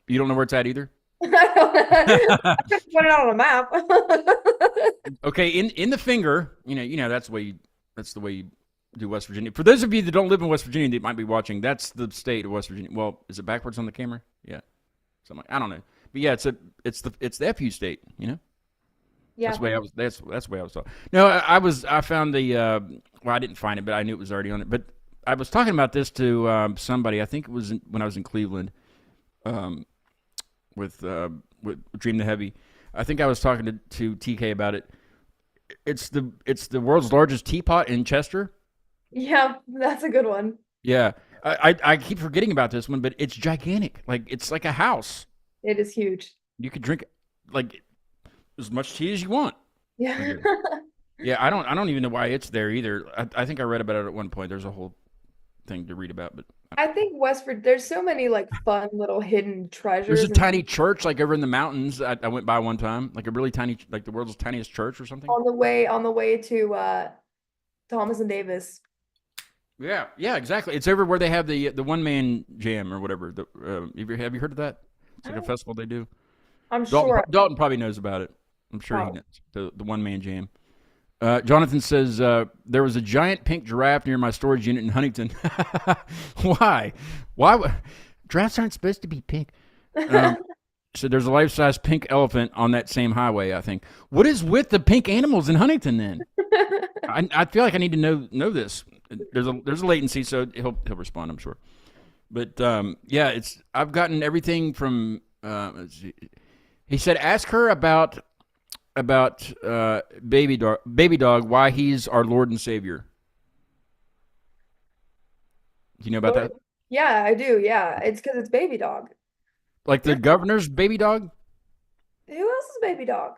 You don't know where it's at either. I couldn't put it out on a map. Okay, in the finger, that's the way you do West Virginia. For those of you that don't live in West Virginia that might be watching, that's the state of West Virginia. Well, is it backwards on the camera? Yeah, something I don't know, but yeah, it's the FU state. Yeah. That's the way I was. That's the way I was talking. No, I found the. Well, I didn't find it, but I knew it was already on it. But I was talking about this to somebody. I think it was when I was in Cleveland, um, with Dream the Heavy. I think I was talking to TK about it. It's the world's largest teapot in Chester. Yeah, that's a good one. Yeah, I keep forgetting about this one, but it's gigantic. Like it's like a house. It is huge. You could drink like as much tea as you want. Yeah. Okay. Yeah, I don't even know why it's there either. I think I read about it at one point. There's a whole thing to read about, but I think Westford, there's so many like fun little hidden there's a treasures and tiny church like over in the mountains. I went by one time, like a really tiny, like the world's tiniest church or something. on the way to Thomas and Davis. Yeah, exactly. It's over where they have the one man jam or whatever. Have you heard of that? It's like a festival they do. I'm Dalton, sure. Dalton probably knows about it. I'm sure he Oh. knows the one man jam. Jonathan says there was a giant pink giraffe near my storage unit in Huntington. Why? Giraffes aren't supposed to be pink. So there's a life-size pink elephant on that same highway. I think. What is with the pink animals in Huntington then? I feel like I need to know this. There's a latency, so he'll respond, I'm sure. But yeah, I've gotten everything from. Let's see. He said, ask her about baby dog, why he's our Lord and Savior. Do you know about that? Yeah, I do. Yeah, it's because it's baby dog. Like the governor's baby dog? Who else is baby dog?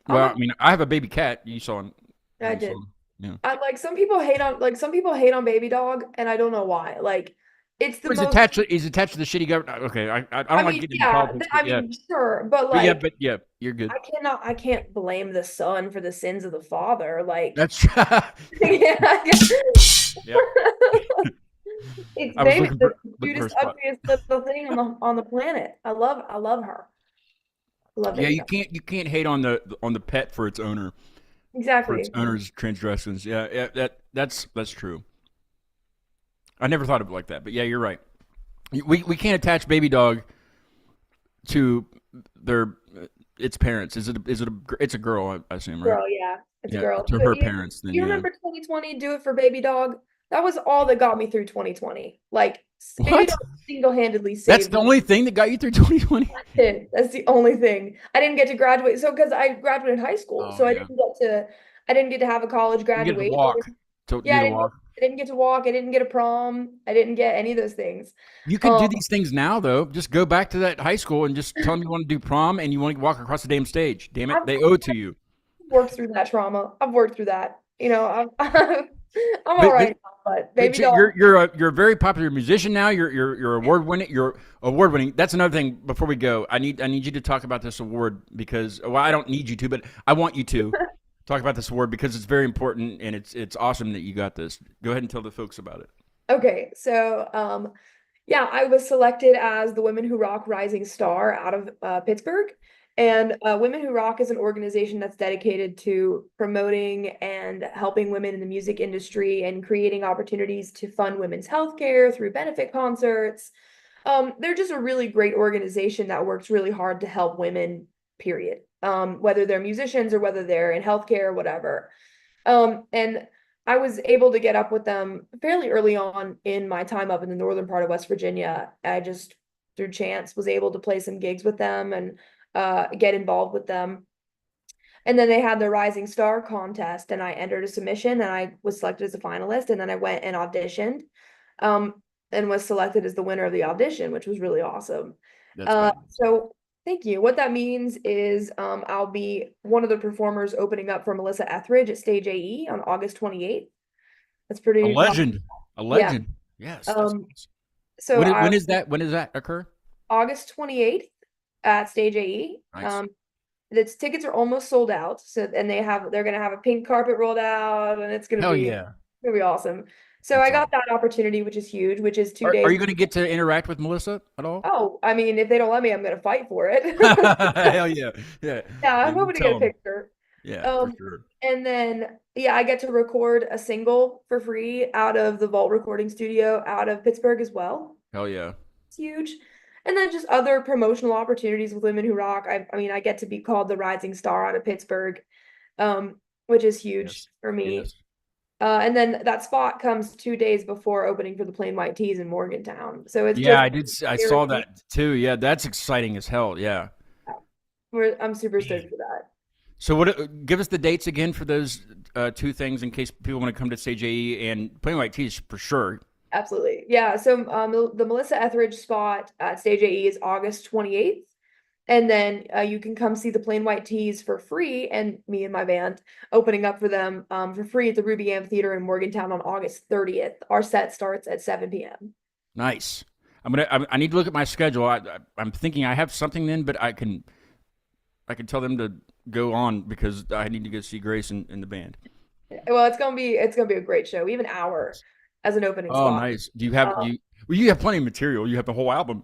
I'm Well, not, I mean, I have a baby cat. You saw him. I You saw did. him. Yeah. I like some people hate on baby dog, and I don't know why. Like, it's the He's most. attached. He's attached to the shitty government. Okay, I don't I like mean, getting into yeah, politics, but yeah, sure, but like, but yeah, you're good. I can't blame the son for the sins of the father. Like, That's yeah, I guess. yeah. It's I was baby, looking the for a cutest, spot. ugliest little thing on the planet. I love her. I love Yeah, baby you dog. can't hate on the pet for its owner for its Exactly. owner's transgressions. Yeah, that's true. I never thought of it like that, but yeah, you're right. We can't attach baby dog to their its parents. It's a girl, I assume, right? Girl, yeah, it's a Yeah, girl. to her parents. Then You yeah. remember 2020? Do it for baby dog. That was all that got me through 2020. Like, baby What? dog single-handedly That's saved the me. only thing that got you through 2020. That's the only thing. I didn't get to graduate. So because I graduated high school, Oh so yeah, I didn't get to have a college you get to graduation. walk. To Yeah, do the walk. I didn't get to walk. I didn't get a prom. I didn't get any of those things. You could do Um, these things now, though. Just go back to that high school and just tell them you want to do prom and you want to walk across the damn stage. Damn it, I've they owe it to you. worked through that trauma. I've worked through that. I'm all But, right now, but baby doll. you're a very popular musician now. You're award winning. You're award winning. That's another thing. Before we go, I need you to talk about this award because I don't need you to, but I want you to talk about this award because it's very important and it's awesome that you got this. Go ahead and tell the folks about it. Okay, so yeah, I was selected as the Women Who Rock Rising Star out of Pittsburgh. And Women Who Rock is an organization that's dedicated to promoting and helping women in the music industry and creating opportunities to fund women's healthcare through benefit concerts. They're just a really great organization that works really hard to help women, period. Whether they're musicians or whether they're in healthcare or whatever. And I was able to get up with them fairly early on in my time up in the northern part of West Virginia. I just, through chance, was able to play some gigs with them and get involved with them. And then they had the Rising Star contest, and I entered a submission, and I was selected as a finalist. And then I went and auditioned. and was selected as the winner of the audition, which was really awesome. That's bad. So thank you. What that means is I'll be one of the performers opening up for Melissa Etheridge at Stage AE on August 28th. That's A pretty legend. A yeah. legend. Yes. That's Um, awesome. so When is that? When does that occur? August 28th at Stage AE. Nice. The tickets are almost sold out. So and they're gonna have a pink carpet rolled out, and it's Hell yeah. gonna be awesome. So That's I got awesome. that opportunity, which is huge, which is two Are days. you going to get to interact with Melissa at all? Oh, I mean, if they don't let me, I'm gonna fight for it. Hell yeah. Yeah. Yeah, Yeah, I'm you hoping to get tell a them. picture. Yeah, for Um, sure. and then yeah, I get to record a single for free out of the Vault Recording Studio out of Pittsburgh as well. Hell yeah. It's huge. And then just other promotional opportunities with Women Who Rock. I mean, I get to be called the rising star out of Pittsburgh, which is huge Yes. for me. Yes. And then that spot comes 2 days before opening for the Plain White Tees in Morgantown. So it's Yeah, just I did. I saw that too. Yeah, that's exciting as hell. Yeah. I'm super Man. stoked for that. So, give us the dates again for those two things in case people want to come to Stage AE and Plain White Tees for sure. Absolutely. Yeah. So the Melissa Etheridge spot at Stage AE is August 28th. And then you can come see the Plain White Tees for free, and me and my band opening up for them for free at the Ruby Amphitheater in Morgantown on August 30th. Our set starts at 7 p.m. Nice. I need to look at my schedule. I'm thinking I have something then, but I can tell them to go on because I need to go see Grace and the band. Well, it's gonna be a great show. We have an hour as an opening Oh, spot. nice. Do you have Um, Well, you have plenty of material. You have the whole album.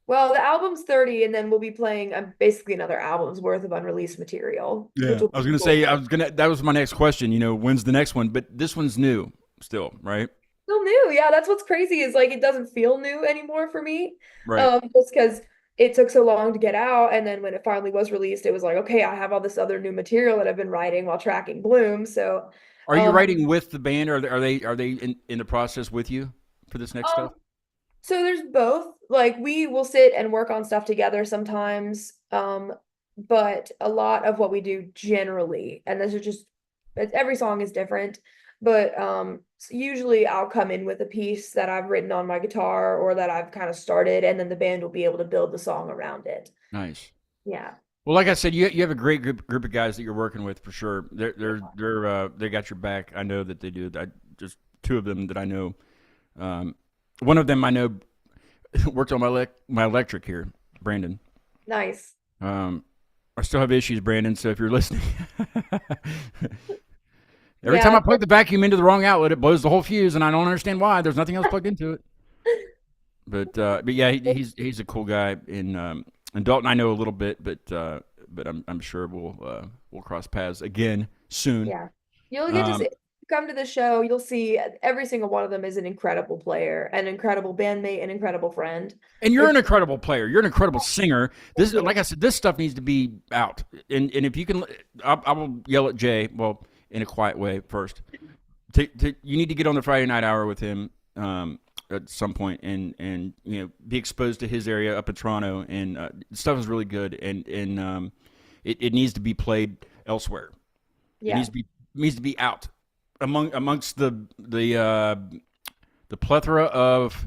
Well, the album's 30, and then we'll be playing basically another album's worth of unreleased material, which Yeah, will I was be gonna cool. say that was my next question. When's the next one? But this one's new still, right? Still new. Yeah, that's what's crazy is like it doesn't feel new anymore for me. Right. Just because it took so long to get out, and then when it finally was released, it was like, okay, I have all this other new material that I've been writing while tracking Bloom. So, Are you um, writing with the band, or are they in the process with you for this next um, stuff? so there's both. Like we will sit and work on stuff together sometimes. But a lot of what we do generally, and this is just every song is different, but usually I'll come in with a piece that I've written on my guitar or that I've kind of started, and then the band will be able to build the song around it. Nice. Yeah. Well, like I said, you have a great group of guys that you're working with for sure. They got your back. I know that they do. Just two of them that I know. One of them I know worked on my electric here, Brandon. Nice. I still have issues, Brandon. So if you're listening, every Yeah. time I plug the vacuum into the wrong outlet, it blows the whole fuse, and I don't understand why. There's nothing else plugged into it. But yeah, he's a cool guy. And Dalton, I know a little bit, but I'm sure we'll cross paths again soon. Yeah. You'll get to see, come to the show, you'll see every single one of them is an incredible player, an incredible bandmate, an incredible friend. And you're It's- an incredible player. You're an incredible singer. This, Thank you. like I said, this stuff needs to be out. And if you can, I will yell at Jay. Well, in a quiet way first. You need to get on the Friday Night Hour with him at some point, and be exposed to his area up in Toronto. And stuff is really good, and it needs to be played elsewhere. It Yeah. needs to be out amongst the plethora of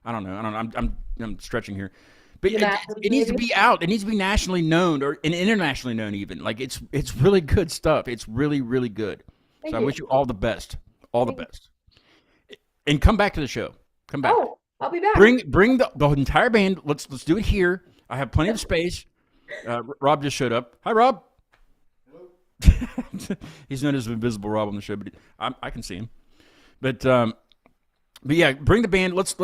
I don't know. I'm stretching here, but it needs to be out. It needs to be nationally known and internationally known even. Like it's really good stuff. It's really really good. Thank So I you. wish you all the best. All the Thank you. best. And come back to the show. Come back. Oh, I'll be back. Bring the entire band. Let's do it here. I have plenty of space. Rob just showed up. Hi, Rob. He's known as Invisible Rob on the show, but I can see him. But yeah, bring the band. Let's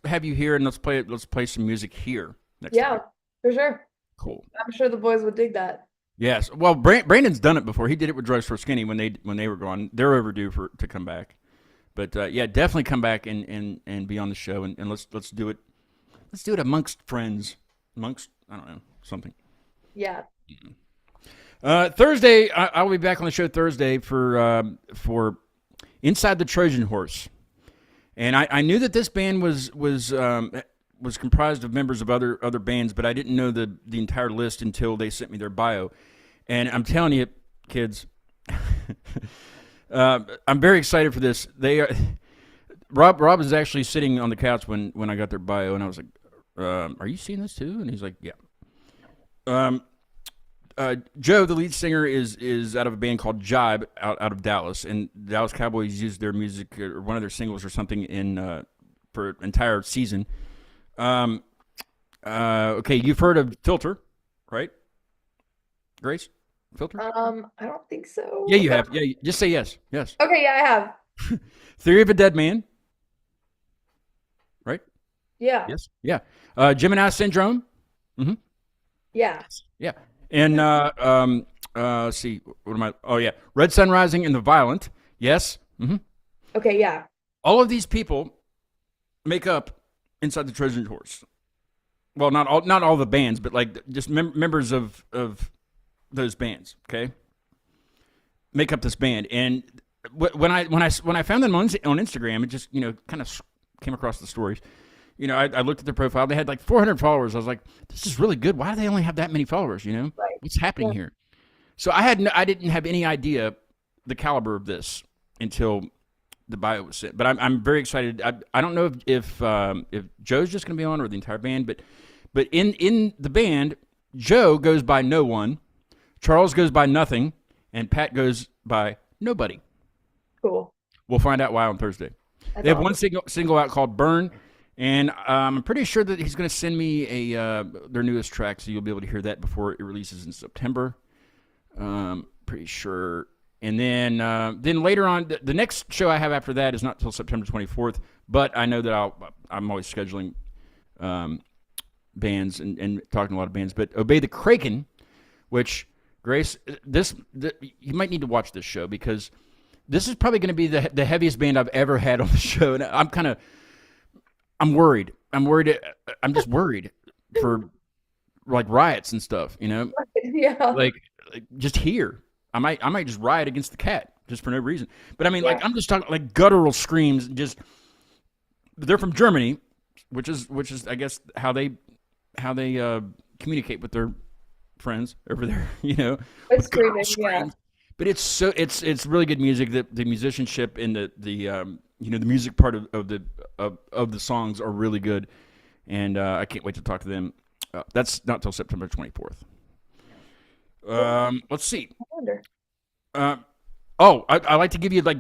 have you here and let's play some music here next Yeah, time. for sure. Cool. I'm sure the boys would dig that. Yes. Well, Brandon's done it before. He did it with Drugs for Skinny when they were gone. They're overdue to come back. But yeah, definitely come back and be on the show and let's do it. Let's do it amongst friends, amongst I don't know something. Yeah. Thursday, I will be back on the show Thursday for Inside the Trojan Horse, and I knew that this band was comprised of members of other bands, but I didn't know the entire list until they sent me their bio, and I'm telling you, kids, I'm very excited for this. Rob was actually sitting on the couch when I got their bio, and I was like, "Are you seeing this too?" And he's like, "Yeah." Joe, the lead singer, is out of a band called Jibe out of Dallas, and Dallas Cowboys used their music or one of their singles or something in for an entire season. Okay, you've heard of Filter, right? Grace, Filter? I don't think so. Yeah, you have. Yeah, just say yes. Yes. Okay, yeah, I have. Theory of a Dead Man, right? Yeah. Yes. Yeah. Gemini Syndrome. Mm-hmm. Yeah. Yeah. And let's see, what am I? Oh yeah, Red Sun Rising and the Violent. Yes. Mm-hmm. Okay, yeah. All of these people make up Inside the Trojan Horse. Well, not all the bands, but like just members of those bands. Okay, make up this band. And when I found them on Instagram, it just kind of came across the stories. I looked at their profile. They had like 400 followers. I was like, this is really good. Why do they only have that many followers? Right. What's happening here? So I didn't have any idea the caliber of this until the bio was sent. But I'm very excited. I don't know if Joe's just going to be on or the entire band, but in the band, Joe goes by No One, Charles goes by Nothing, and Pat goes by Nobody. Cool. We'll find out why on Thursday. That's They have awesome. one single out called Burn. And I'm pretty sure that he's going to send me their newest track, so you'll be able to hear that before it releases in September. Pretty sure. And then later on, the next show I have after that is not till September 24th. But I know that I'm always scheduling bands and talking to a lot of bands. But Obey the Kraken, which Grace, you might need to watch this show because this is probably going to be the heaviest band I've ever had on the show, and I'm worried. I'm just worried for like riots and stuff, Yeah. like just here. I might just riot against the cat just for no reason. But I mean, like, I'm just talking like guttural screams. Just they're from Germany, which is I guess how they communicate with their friends over there. It's screaming, yeah. But it's really good music. The musicianship and the music part of the songs are really good, and I can't wait to talk to them. That's not till September 24th. Let's see. I wonder. I like to give you like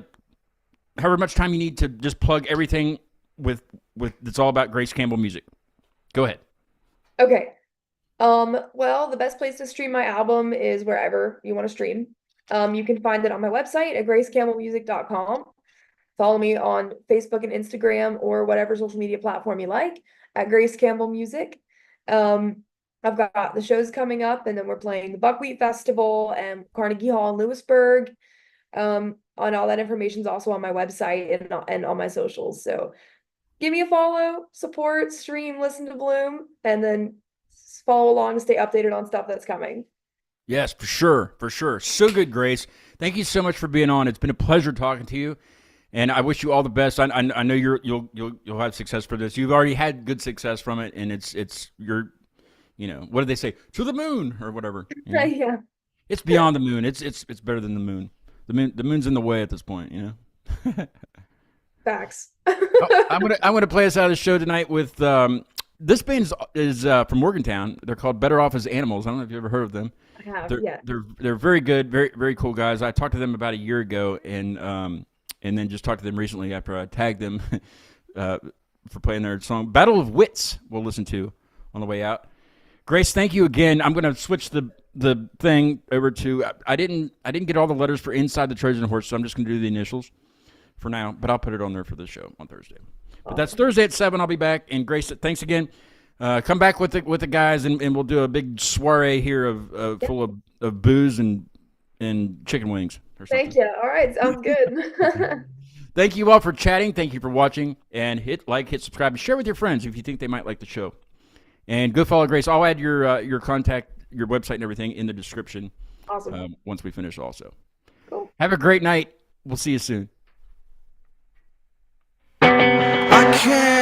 however much time you need to just plug everything with it's all about Grace Campbell music. Go ahead. Okay. Well, the best place to stream my album is wherever you want to stream. You can find it on my website at gracecampbellmusic.com. Follow me on Facebook and Instagram or whatever social media platform you like at Grace Campbell Music. I've got the shows coming up, and then we're playing the Buckwheat Festival and Carnegie Hall in Lewisburg. And all that information is also on my website and on my socials. So give me a follow, support, stream, listen to Bloom, and then follow along and stay updated on stuff that's coming. Yes, for sure. So good, Grace. Thank you so much for being on. It's been a pleasure talking to you, and I wish you all the best. I know you'll have success for this. You've already had good success from it, and it's your, what do they say? To the moon or whatever. Yeah. It's beyond the moon. It's better than the moon. The moon's in the way at this point. Facts. I'm gonna play us out of the show tonight with this band is from Morgantown. They're called Better Off as Animals. I don't know if you ever heard of them. I have, yeah. They're very good, very very cool guys. I talked to them about a year ago, and then just talked to them recently after I tagged them for playing their song "Battle of Wits." We'll listen to on the way out. Grace, thank you again. I'm going to switch the thing over to. I didn't get all the letters for Inside the Trojan Horse, so I'm just going to do the initials for now. But I'll put it on there for the show on Thursday. But that's Thursday at 7. I'll be back. And Grace, thanks again. Come back with the guys, and we'll do a big soiree here of full of booze and chicken wings. Or something. Thank you. All right, sounds good. Thank you all for chatting. Thank you for watching. And hit subscribe, and share with your friends if you think they might like the show. And go follow Grace. I'll add your contact, your website, and everything in the description. Awesome. Once we finish, also. Cool. Have a great night. We'll see you soon. I can't